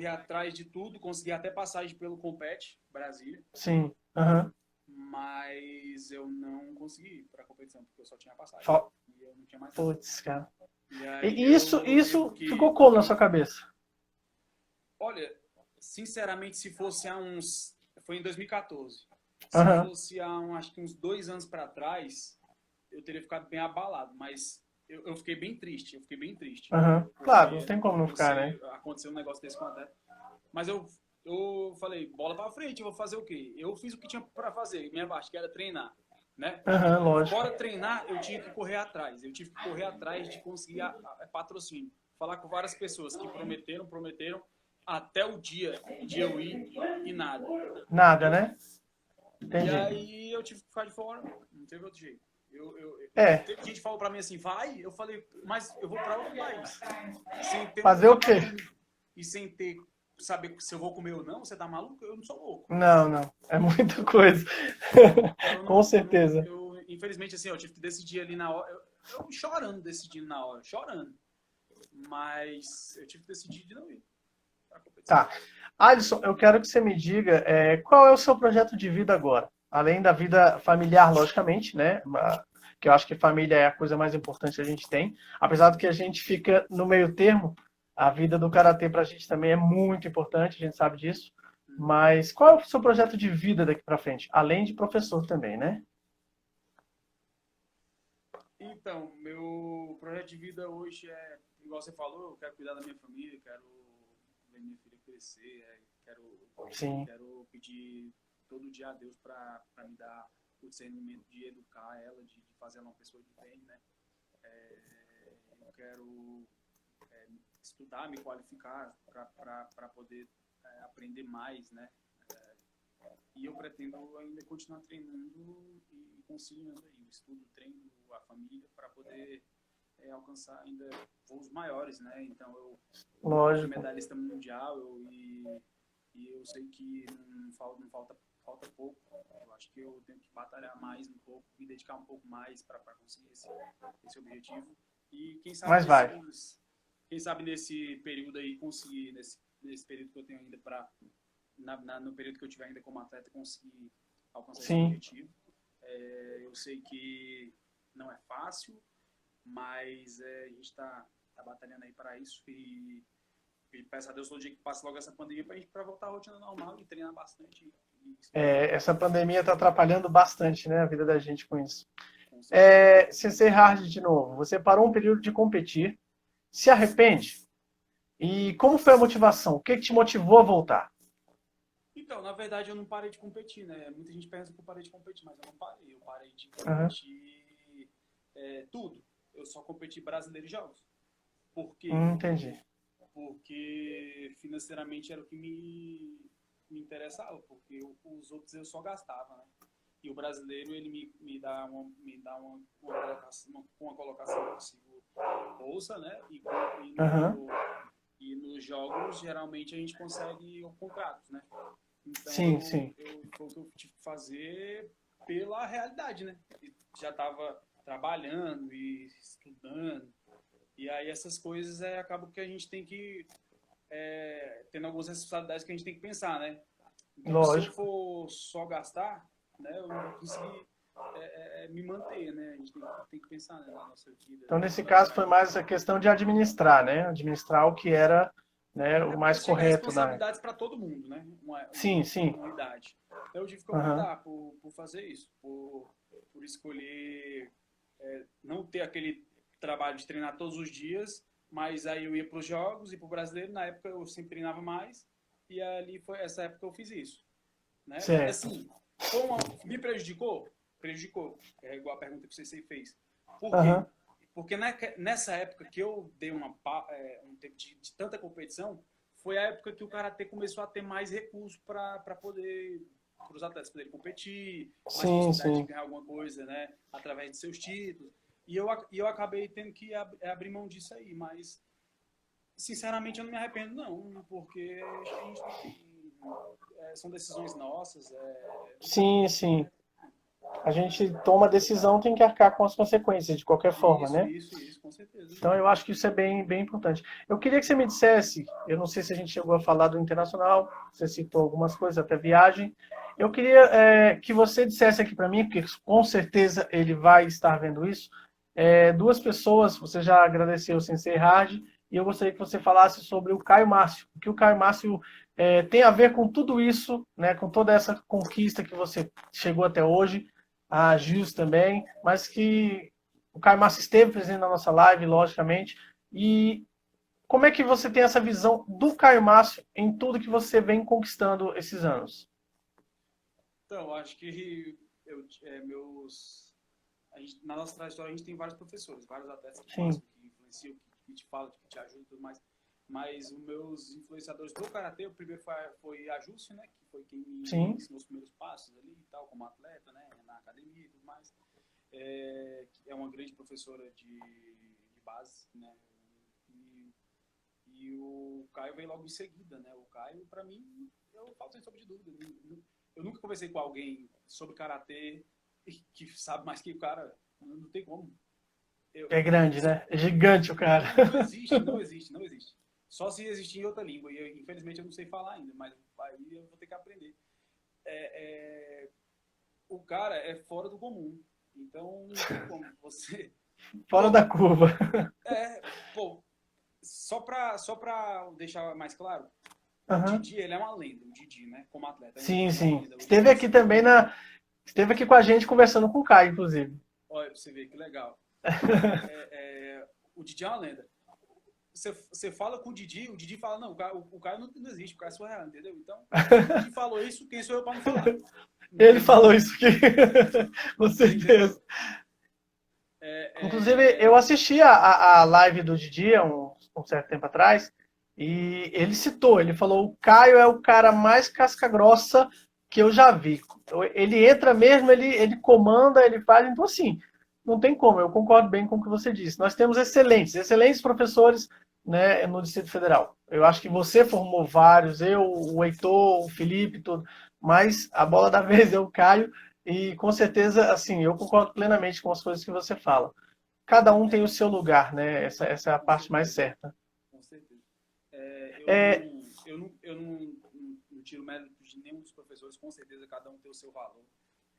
atrás de tudo, consegui até passagem pelo Compete, Brasília. Sim. Aham. Mas eu não consegui ir para a competição, porque eu só tinha passagem. Fa- E eu não tinha mais nada. Putz, cara. E aí E isso, eu isso lembro que, ficou como na sua cabeça? olha, sinceramente, se fosse há uns. Foi em 2014. Se Aham. fosse acho que uns 2 anos para trás, eu teria ficado bem abalado. Mas eu fiquei bem triste, eu fiquei bem triste. Aham. Claro, não Porque tem como não eu ficar, né? sei, aconteceu um negócio desse com a atleta. Mas eu falei, bola para frente, eu vou fazer o quê? Eu fiz o que tinha para fazer, minha parte, que era treinar, né? Aham, lógico. Fora treinar, eu tinha que correr atrás. Eu tive que correr atrás de conseguir patrocínio. Falar com várias pessoas que prometeram, até o dia de eu ir e nada. Nada, Entendeu? né? E Entendi. aí eu tive que ficar de fora. Não teve outro jeito. É, Teve gente que falou pra mim assim, vai? Eu falei, mas eu vou pra outro país. Sem ter um fazer o quê? caminho e sem ter saber se eu vou comer ou não, você tá maluco? Eu não sou louco. Não, não. É muita coisa. Então eu Com não, eu não, certeza. infelizmente assim, eu tive que decidir ali na hora, eu chorando decidindo na hora, chorando. Mas eu tive que decidir de não ir pra competição. Tá. Alisson, eu quero que você me diga qual é o seu projeto de vida agora? Além da vida familiar, logicamente, né? Que eu acho que família é a coisa mais importante que a gente tem. Apesar do que a gente fica no meio termo, a vida do karatê pra gente também é muito importante, a gente sabe disso. Uhum. Mas qual é o seu projeto de vida daqui pra frente? Além de professor também, né? Então, meu projeto de vida hoje é, igual você falou, eu quero cuidar da minha família, quero ver minha filha crescer, Sim. quero pedir todo dia a Deus para me dar o discernimento de educar ela, de fazer ela uma pessoa de bem, né? Eu quero estudar, me qualificar para poder aprender mais, né? E eu pretendo ainda continuar treinando e conciliando aí o estudo, o treino, a família, para poder alcançar ainda voos maiores, né? Então eu fui Lógico. medalhista mundial e eu sei que não falta pouco. Eu acho que eu tenho que batalhar mais um pouco, me dedicar um pouco mais para conseguir esse objetivo. E Mas vai. quem sabe nesse período aí conseguir, nesse período que eu tenho ainda para no período que eu tiver ainda como atleta, conseguir alcançar esse Sim. objetivo. Eu sei que não é fácil, mas a gente está batalhando aí para isso e peço a Deus todo dia que passe logo essa pandemia para voltar à rotina normal e treinar bastante e estudar, Essa pandemia está atrapalhando bastante, né, a vida da gente com isso. com certeza. CC Hard de novo. Você parou um período de competir, se arrepende? E como foi a motivação? O que te motivou a voltar? Então, na verdade, eu não parei de competir, né? Muita gente pensa que eu parei de competir, mas eu não parei. Eu parei de Aham. competir tudo. Eu só competi brasileiro e jogos. Por quê? Entendi. Porque financeiramente era o que me interessava, porque os outros eu só gastava, né? E o brasileiro, ele me dá uma colocação eu consigo bolsa, né? Aham. E nos jogos, geralmente, a gente consegue contratos, né? Então, Sim, sim. foi o que eu tive que fazer pela realidade, né? E já estava trabalhando e estudando. E aí essas coisas acabam que a gente tem que... tendo algumas responsabilidades que a gente tem que pensar, né? Então, se eu Lógico. for só gastar, né, eu não vou conseguir me manter, né? A gente tem que pensar, né, na nossa vida. Então, nesse caso, foi mais a questão de administrar, né? Administrar o que era, né, o Porque mais chega correto, né? responsabilidades para todo mundo, né? Sim, sim. Uma idade. Então, eu tive que Aham. optar por fazer isso, por escolher não ter aquele trabalho de treinar todos os dias, mas aí eu ia para os jogos e para o brasileiro. Na época, eu sempre treinava mais e ali foi essa época que eu fiz isso, né? Certo. Assim, me prejudicou? Prejudicou. É igual a pergunta que você fez. Por Aham. quê? Porque nessa época que eu dei um tempo de tanta competição, foi a época que o karatê começou a ter mais recursos para poder para os atletas poderem competir, mais Sim, possibilidade de sim. ganhar alguma coisa, né, através de seus títulos. E eu acabei tendo que abrir mão disso aí, mas sinceramente eu não me arrependo não, porque acho que a gente tem são decisões nossas, não tem Sim, como, sim. né? A gente toma a decisão, tem que arcar com as consequências, de qualquer forma, né? Isso, com certeza. Então, eu acho que isso é bem, bem importante. Eu queria que você me dissesse, eu não sei se a gente chegou a falar do internacional, você citou algumas coisas, até viagem. Eu queria que você dissesse aqui para mim, porque com certeza ele vai estar vendo isso, duas pessoas, você já agradeceu o Sensei Hard, e eu gostaria que você falasse sobre o Caio Márcio, o que o Caio Márcio tem a ver com tudo isso, né, com toda essa conquista que você chegou até hoje, a Gils também, mas que o Caio Massa esteve presente na nossa live, logicamente. E como é que você tem essa visão do Caio Márcio em tudo que você vem conquistando esses anos? Então, acho que na nossa trajetória a gente tem vários professores, vários atletas que Sim, passam, que influenciam, que te falam, que te ajudam e tudo mais. Mas os meus influenciadores do karatê, o primeiro foi a Júcio, né, que foi quem me sim, ensinou os primeiros passos ali e tal, como atleta, né, na academia e tudo mais. Que é uma grande professora de base, né, e o Caio veio logo em seguida, né? O Caio, para mim, eu falo sem sombra de dúvida. Eu nunca conversei com alguém sobre karatê que sabe mais que o cara. Não tem como. é grande, né? É gigante o cara. Não existe, não existe, não existe. Só se existir em outra língua. E infelizmente eu não sei falar ainda, mas aí eu vou ter que aprender. O cara é fora do comum. Então não tem como você. Fora da Pô, curva. pô, só pra deixar mais claro, o Uhum. Didi, ele é uma lenda, o Didi, né? Como atleta, Sim, ele é uma sim. lenda. Hoje ele Esteve tem aqui também cinco. Esteve aqui com a gente conversando com o Caio, inclusive. Olha, pra você ver que legal. O Didi é uma lenda. Você fala com o Didi fala, não, o cara não existe, o cara é surreal, entendeu? Então, se o Didi falou isso, quem sou eu pra não falar? Ele Entendeu? falou isso aqui, com Você entendeu? certeza. Inclusive, eu assisti a live do Didi há um certo tempo atrás, e ele citou, ele falou, o Caio é o cara mais casca-grossa que eu já vi. Ele entra mesmo, ele comanda, ele faz, então assim, não tem como, eu concordo bem com o que você disse. Nós temos excelentes, excelentes professores, né, no Distrito Federal. Eu acho que você formou vários, eu, o Heitor, o Felipe, tudo, mas a bola da vez é o Caio, e com certeza, assim, eu concordo plenamente com as coisas que você fala. Cada um tem o seu lugar, né? Essa é a Com parte mais certeza, certa. com certeza. É, Não tiro mérito de nenhum dos professores, com certeza cada um tem o seu valor.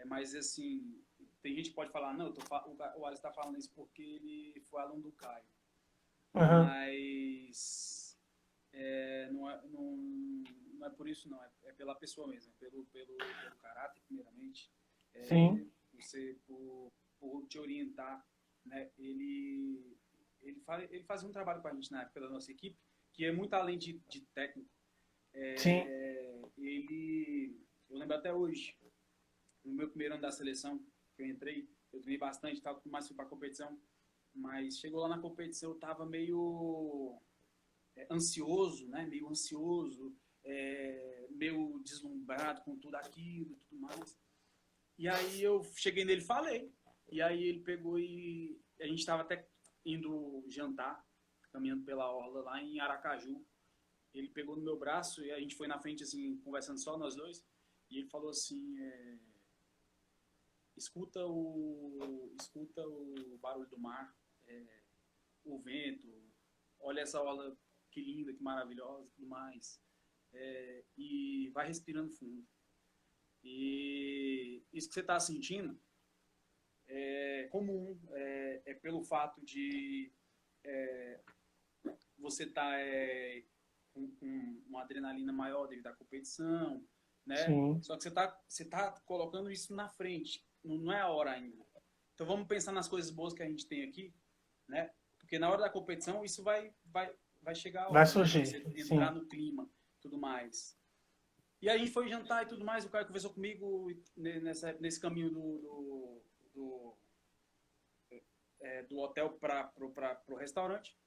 Mas assim, tem gente que pode falar, não, o Alisson está falando isso porque ele foi aluno do Caio. uhum, Mas não é por isso não, é pela pessoa mesmo, pelo caráter primeiramente, sim, você por te orientar, né? Ele faz um trabalho com a gente na época da nossa equipe que é muito além de técnico. sim, Eu lembro até hoje, no meu primeiro ano da seleção que eu entrei, eu treinei bastante, tal, mais fui para competição, mas chegou lá na competição eu tava meio ansioso, né? Meio ansioso, meio deslumbrado com tudo aquilo e tudo mais. E aí eu cheguei nele e falei. E aí ele pegou e a gente estava até indo jantar, caminhando pela orla lá em Aracaju. ele pegou no meu braço e a gente foi na frente, assim, conversando só nós dois, e ele falou assim, escuta o barulho do mar, o vento, olha essa orla que linda, que maravilhosa, tudo mais, e vai respirando fundo. E isso que você está sentindo é comum, é pelo fato de você estar com uma adrenalina maior devido à competição, né? Sim. Só que você tá colocando isso na frente, não é a hora ainda. Então vamos pensar nas coisas boas que a gente tem aqui, né? Porque na hora da competição isso vai chegar a hora, Vai né? surgir, Você sim. entrar no clima, tudo mais. E aí a gente foi jantar e tudo mais, o cara conversou comigo nesse caminho do hotel para o restaurante.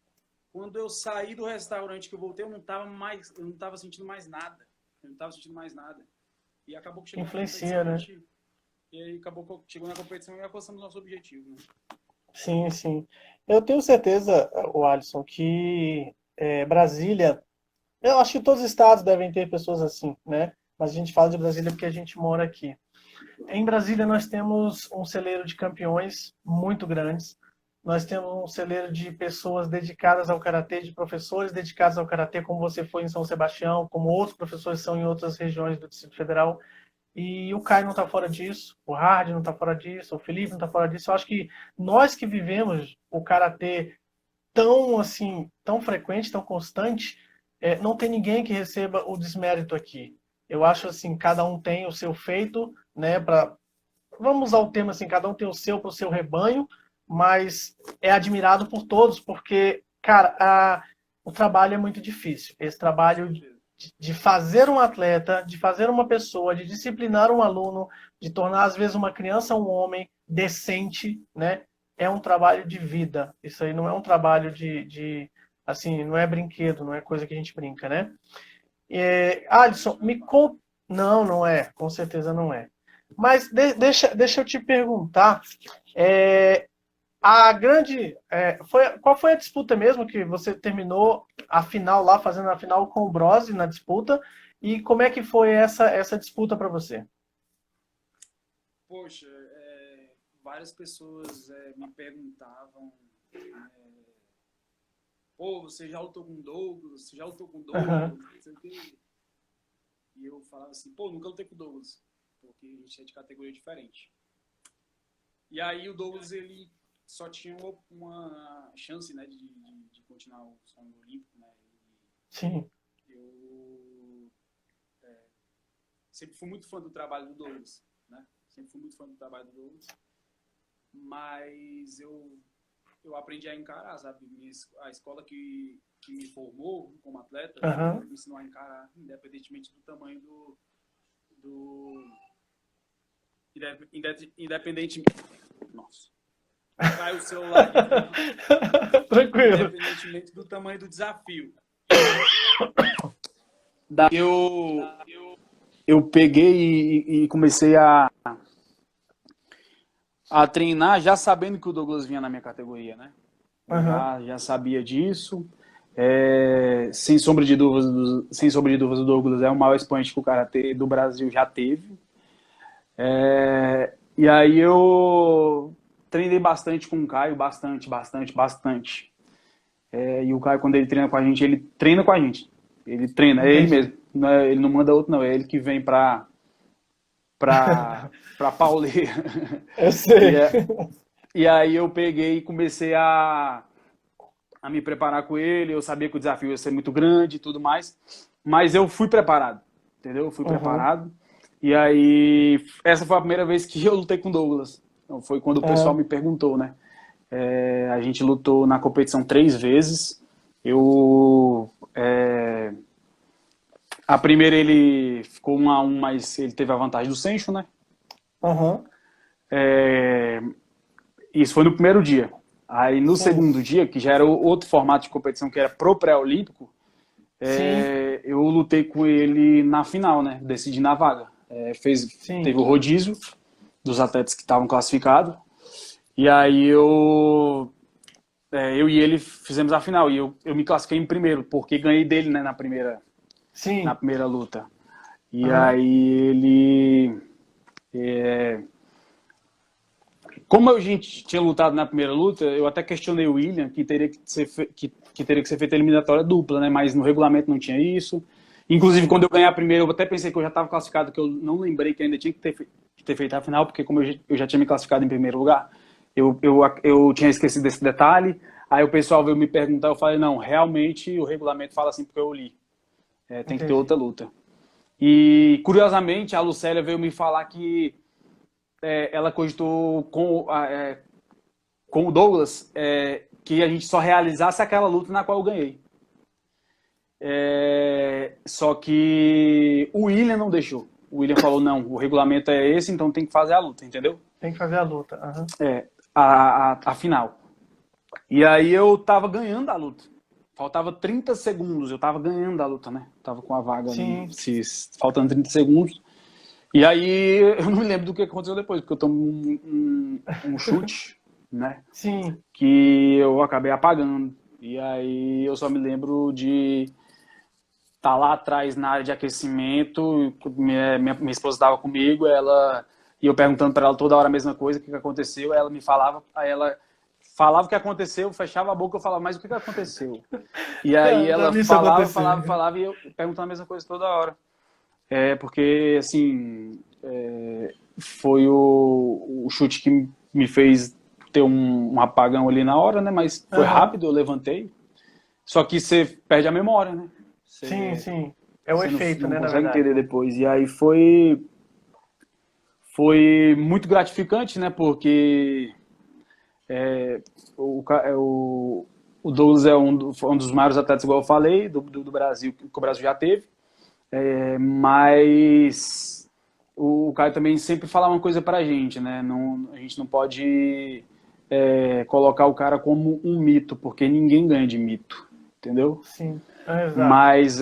Quando eu saí do restaurante que eu voltei, eu não tava sentindo mais nada. Eu não tava sentindo mais nada. E acabou que chegou Influencia, na né? competição, e aí acabou que chegou na competição e alcançamos nosso objetivo, né? Sim, sim. Eu tenho certeza, o Alisson, que Brasília, eu acho que todos os estados devem ter pessoas assim, né? Mas a gente fala de Brasília porque a gente mora aqui. Em Brasília nós temos um celeiro de campeões muito grandes. Nós temos um celeiro de pessoas dedicadas ao karatê, de professores dedicados ao karatê, como você foi em São Sebastião, como outros professores são em outras regiões do Distrito Federal. E o Caio não está fora disso, o Hard não está fora disso, o Felipe não está fora disso. Eu acho que nós que vivemos o karatê tão assim, tão frequente, tão constante, não tem ninguém que receba o desmérito aqui. Eu acho assim, cada um tem o seu feito, né? Vamos usar o termo assim, cada um tem o seu para o seu rebanho, mas é admirado por todos, porque, cara, o trabalho é muito difícil. Esse trabalho de fazer um atleta, de fazer uma pessoa, de disciplinar um aluno, de tornar às vezes uma criança um homem decente, né? É um trabalho de vida. Isso aí não é um trabalho assim, não é brinquedo, não é coisa que a gente brinca, né? Alisson, me conta. Não, não é, com certeza não é. Mas deixa eu te perguntar, é, qual foi a disputa mesmo que você terminou a final lá, fazendo a final com o Brose na disputa, e como é que foi essa disputa para você? Poxa, várias pessoas me perguntavam, pô, você já lutou com Douglas? Você já lutou com Douglas? Uhum. Não sei o quê. E eu falava assim, pô, nunca lutei com Douglas, porque a gente é de categoria diferente. E aí o Douglas, ele só tinha uma chance, né, de continuar o sonho olímpico, né? Sim. Eu sempre fui muito fã do trabalho do Douglas, né? Sempre fui muito fã do trabalho do Douglas. Mas eu aprendi a encarar, sabe? A escola que me formou como atleta me ensinou a encarar, independentemente do tamanho independente. Nossa. Cai o celular aqui. Tranquilo. Independentemente do tamanho do desafio. Eu peguei e comecei a treinar já sabendo que o Douglas vinha na minha categoria, né? Já sabia disso. Sem sombra de dúvidas, o Douglas é o maior expoente que o karatê do Brasil já teve. E aí eu treinei bastante com o Caio, bastante. E o Caio, quando ele treina com a gente, ele treina com a gente. Ele treina, é ele mesmo. Ele não manda outro, não. É ele que vem pra pauleira. Eu sei. E aí eu peguei e comecei a me preparar com ele. Eu sabia que o desafio ia ser muito grande e tudo mais. Mas eu fui preparado, entendeu? Eu fui preparado. E aí, essa foi a primeira vez que eu lutei com o Douglas. Então, foi quando o pessoal me perguntou, né? A gente lutou na competição 3 vezes. A primeira ele ficou 1-1, mas ele teve a vantagem do Sencho, né? Isso foi no primeiro dia. Aí no segundo dia, que já era outro formato de competição, que era pro pré-olímpico, eu lutei com ele na final, né? Decidi na vaga. Teve o rodízio dos atletas que estavam classificados. E aí eu eu e ele fizemos a final. E eu me classifiquei em primeiro, porque ganhei dele, né, na Sim. primeira luta. E Aham. aí ele... Como a gente tinha lutado na primeira luta, eu até questionei o William que teria que ser, que teria que ser feita eliminatória dupla, né? Mas no regulamento não tinha isso. Inclusive, Sim. quando eu ganhei a primeira, eu até pensei que eu já estava classificado, que eu não lembrei que ainda tinha que ter feito a final, porque como eu já tinha me classificado em primeiro lugar, eu tinha esquecido desse detalhe. Aí o pessoal veio me perguntar, eu falei, não, realmente o regulamento fala assim porque eu li. Tem que ter Entendi. outra luta. E, curiosamente, a Lucélia veio me falar que ela cogitou com o Douglas que a gente só realizasse aquela luta na qual eu ganhei. Só que o William não deixou. O William falou, não, o regulamento é esse, então tem que fazer a luta, entendeu? Tem que fazer a luta. Aham. A final. E aí eu tava ganhando a luta. Faltava 30 segundos, eu tava ganhando a luta, né? Tava com a vaga, Sim. faltando 30 segundos. E aí eu não me lembro do que aconteceu depois, porque eu tomo um chute, né? Sim. Que eu acabei apagando. E aí eu só me lembro de estar lá atrás na área de aquecimento, minha esposa estava comigo, e eu perguntando para ela toda hora a mesma coisa, o que aconteceu, ela me falava, aí ela falava o que aconteceu, fechava a boca, eu falava, mas o que aconteceu? E aí Já ela vi isso acontecer. falava, e eu perguntando a mesma coisa toda hora. Porque, assim, foi o chute que me fez ter um apagão ali na hora, né? Mas foi Aham. rápido, eu levantei. Só que você perde a memória, né? Sim, Você, sim. É o você efeito, não né, na consegue verdade. entender depois. E aí foi muito gratificante, né? Porque o Douglas é um dos maiores atletas, igual eu falei, do Brasil, que o Brasil já teve. Mas o Caio também sempre fala uma coisa pra gente, né? Não, a gente não pode colocar o cara como um mito, porque ninguém ganha de mito, entendeu? Sim. Exato. Mas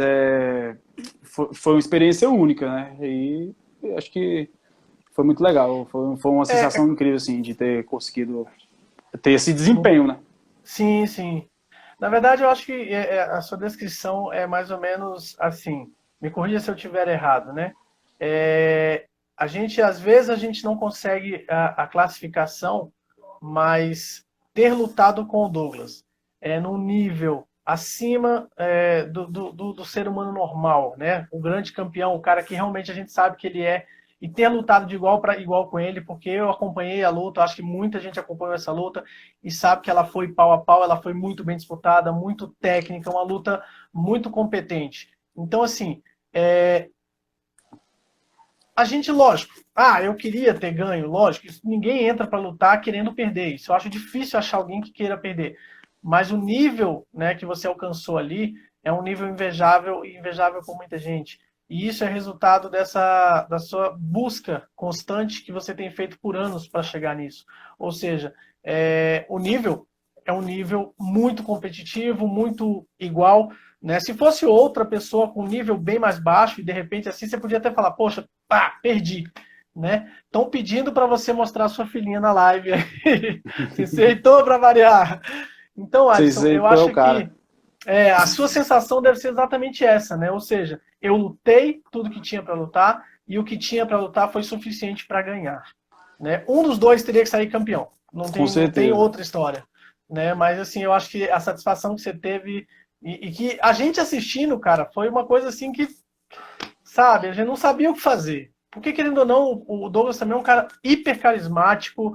foi uma experiência única, né? E eu acho que foi muito legal. Foi uma É, sensação incrível, assim, de ter conseguido ter esse sim, desempenho, né? sim, sim. Na verdade, eu acho que a sua descrição é mais ou menos assim. Me corrija se eu estiver errado, né? A gente, às vezes, a gente não consegue a classificação, mas ter lutado com o Douglas num nível acima do ser humano normal, né? O grande campeão, o cara que realmente a gente sabe que ele é, e ter lutado de igual para igual com ele, porque eu acompanhei a luta, acho que muita gente acompanhou essa luta e sabe que ela foi pau a pau, ela foi muito bem disputada, muito técnica, uma luta muito competente. Então, assim, a gente, lógico, eu queria ter ganho, lógico, ninguém entra para lutar querendo perder. Isso eu acho difícil achar alguém que queira perder. Mas o nível, né, que você alcançou ali é um nível invejável e invejável por muita gente. E isso é resultado da sua busca constante que você tem feito por anos para chegar nisso. Ou seja, o nível é um nível muito competitivo, muito igual, né? Se fosse outra pessoa com um nível bem mais baixo e de repente assim você podia até falar, poxa, pá, perdi, né? Estão pedindo para você mostrar sua filhinha na live aí. Você aceitou para variar. Então, Vocês Adson, aí eu é o acho cara. que a sua sensação deve ser exatamente essa, né? Ou seja, eu lutei tudo que tinha para lutar e o que tinha para lutar foi suficiente para ganhar, né? Um dos dois teria que sair campeão. Com Não tem certeza. outra história, né? Mas assim, eu acho que a satisfação que você teve e que a gente assistindo, cara, foi uma coisa assim que, sabe, a gente não sabia o que fazer. Porque, querendo ou não, o Douglas também é um cara hiper carismático.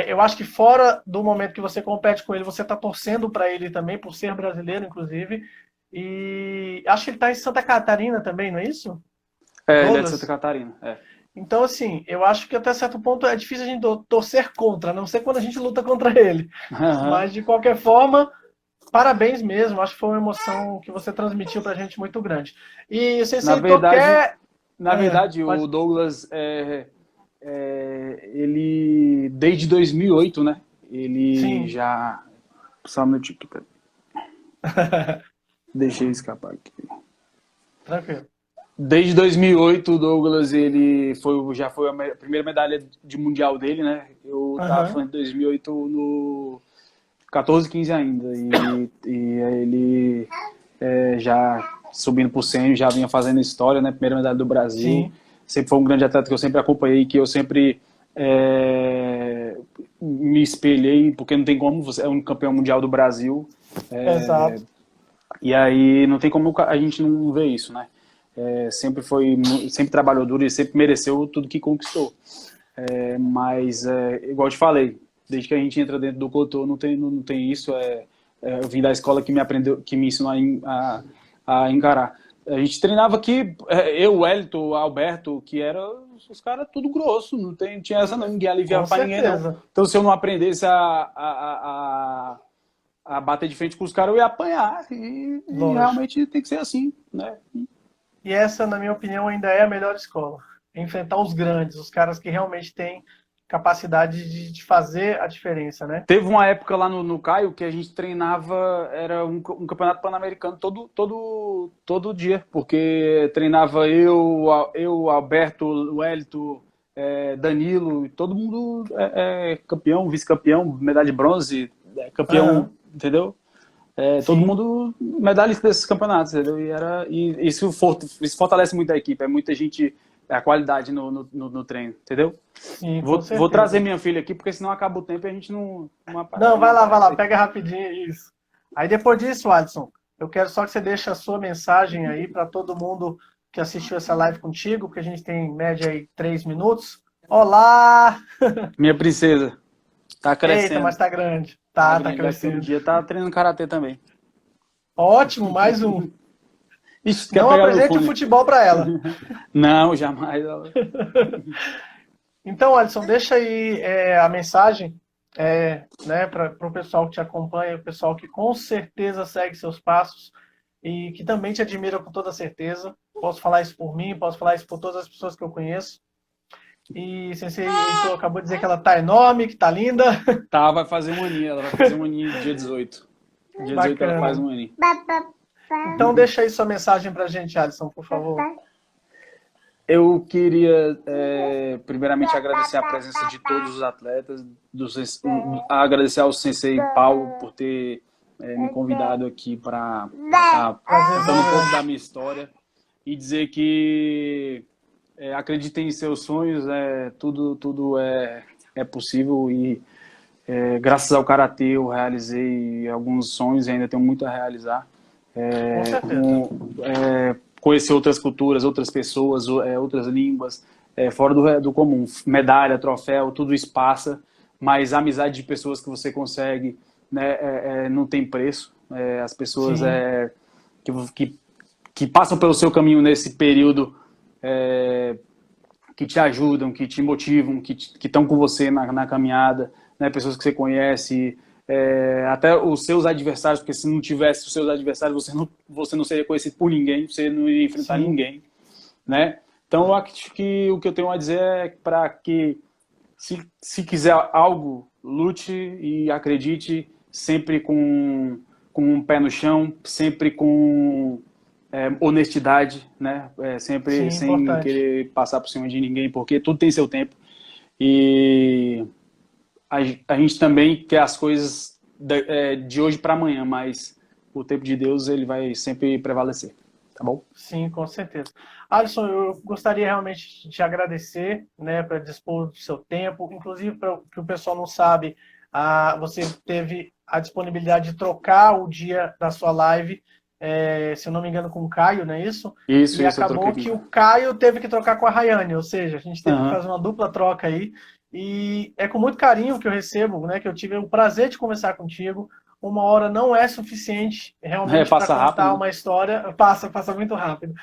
Eu acho que fora do momento que você compete com ele, você está torcendo para ele também, por ser brasileiro, inclusive. E acho que ele está em Santa Catarina também, não é isso? O Ele é de Santa Douglas? Catarina. Então, assim, eu acho que até certo ponto é difícil a gente torcer contra, a não ser quando a gente luta contra ele. Aham. Mas, de qualquer forma, parabéns mesmo. Acho que foi uma emoção que você transmitiu pra gente muito grande. E o Na Sensei verdade, quer. na verdade, o Pode. Douglas, ele, desde 2008, né? Ele Sim, já... Só um minutinho aqui, peraí. Deixei escapar aqui. tranquilo. Desde 2008, o Douglas, já foi a primeira medalha de mundial dele, né? Eu tava Aham. falando de 2008 no 14, 15 ainda. E ele já subindo pro sênior, já vinha fazendo história, né? Primeira medalha do Brasil. Sim. Sempre foi um grande atleta que eu sempre acompanhei, que eu sempre me espelhei, porque não tem como, você é um campeão mundial do Brasil. Exato. E aí não tem como a gente não ver isso, né? Sempre trabalhou duro e sempre mereceu tudo que conquistou. Mas, igual eu te falei, desde que a gente entra dentro do Cotô, não tem isso. Eu vim da escola que me ensinou a encarar. A gente treinava aqui, eu, o Wellington, o Alberto, que era os caras tudo grosso, não tinha essa não, ninguém aliviava pra ninguém não. Então se eu não aprendesse a bater de frente com os caras, eu ia apanhar, e realmente tem que ser assim, né? E essa, na minha opinião, ainda é a melhor escola. Enfrentar os grandes, os caras que realmente têm capacidade de fazer a diferença, né? Teve uma época lá no Caio que a gente treinava, era um campeonato pan-americano todo dia, porque treinava eu, Alberto, Wellington, Danilo, todo mundo campeão, vice-campeão, medalha de bronze, campeão, entendeu? Todo mundo medalhista desses campeonatos, entendeu? E isso fortalece muito a equipe, é muita gente, a qualidade no treino, entendeu? Sim, vou trazer minha filha aqui, porque senão acaba o tempo e a gente não vai lá, pega rapidinho isso. Aí depois disso, Alisson, eu quero só que você deixe a sua mensagem aí para todo mundo que assistiu essa live contigo, porque a gente tem em média aí 3 minutos. Olá! Minha princesa, tá crescendo. Eita, mas tá grande. Tá crescendo. Todo dia tá treinando karatê também. Ótimo, mais um. Ixi, não apresente o futebol para ela. Não, jamais. Então, Alisson, deixa aí a mensagem né, para o pessoal que te acompanha, o pessoal que com certeza segue seus passos e que também te admira com toda certeza. Posso falar isso por mim, posso falar isso por todas as pessoas que eu conheço. E Sensei Heitor acabou de dizer que ela tá enorme, que tá linda. Tá, vai fazer um aninho, ela vai fazer um aninho dia 18. Dia 18 ela faz um aninho. Então deixa aí sua mensagem pra gente, Alisson, por favor. Eu queria, primeiramente, agradecer a presença de todos os atletas, agradecer ao Sensei Paulo por ter me convidado aqui para estar contando um pouco da minha história e dizer que acreditem em seus sonhos, tudo é possível e graças ao Karatê eu realizei alguns sonhos e ainda tenho muito a realizar. Com certeza. Conhecer outras culturas, outras pessoas, outras línguas, fora do comum. Medalha, troféu, tudo isso passa, mas a amizade de pessoas que você consegue, não tem preço. As pessoas que passam pelo seu caminho nesse período, que te ajudam, que te motivam, que estão com você na caminhada, né? Pessoas que você conhece, até os seus adversários, porque se não tivesse os seus adversários, você não seria conhecido por ninguém, você não iria enfrentar ninguém, né? Então, eu acho que o que eu tenho a dizer é para que, se quiser algo, lute e acredite, sempre com um pé no chão, sempre com honestidade, né? Sempre sem importante. querer passar por cima de ninguém, porque tudo tem seu tempo. E a gente também quer as coisas de hoje para amanhã, mas o tempo de Deus ele vai sempre prevalecer, tá bom? Sim, com certeza. Alisson, eu gostaria realmente de te agradecer, né, para dispor do seu tempo, inclusive para que o pessoal não sabe, você teve a disponibilidade de trocar o dia da sua live, se eu não me engano, com o Caio, não é isso? Isso, e acabou que o Caio teve que trocar com a Rayane, ou seja, a gente teve que fazer uma dupla troca aí. E é com muito carinho que eu recebo, né, que eu tive o prazer de conversar contigo. 1 hora não é suficiente realmente para contar rápido, uma história. Passa muito rápido.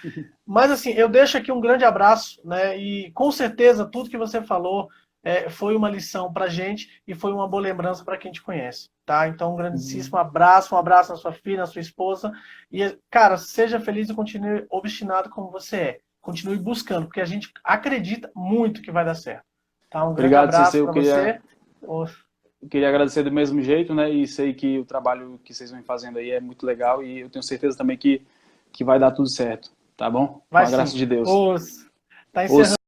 Mas assim, eu deixo aqui um grande abraço, né, e com certeza tudo que você falou foi uma lição para a gente e foi uma boa lembrança para quem te conhece, tá? Então um grandíssimo abraço, um abraço na sua filha, na sua esposa. E, cara, seja feliz e continue obstinado como você é. Continue buscando, porque a gente acredita muito que vai dar certo. Tá? Um grande abraço para você. Eu queria agradecer do mesmo jeito, né? E sei que o trabalho que vocês vêm fazendo aí é muito legal e eu tenho certeza também que vai dar tudo certo, tá bom? Com a graça de Deus. Tá encerrando.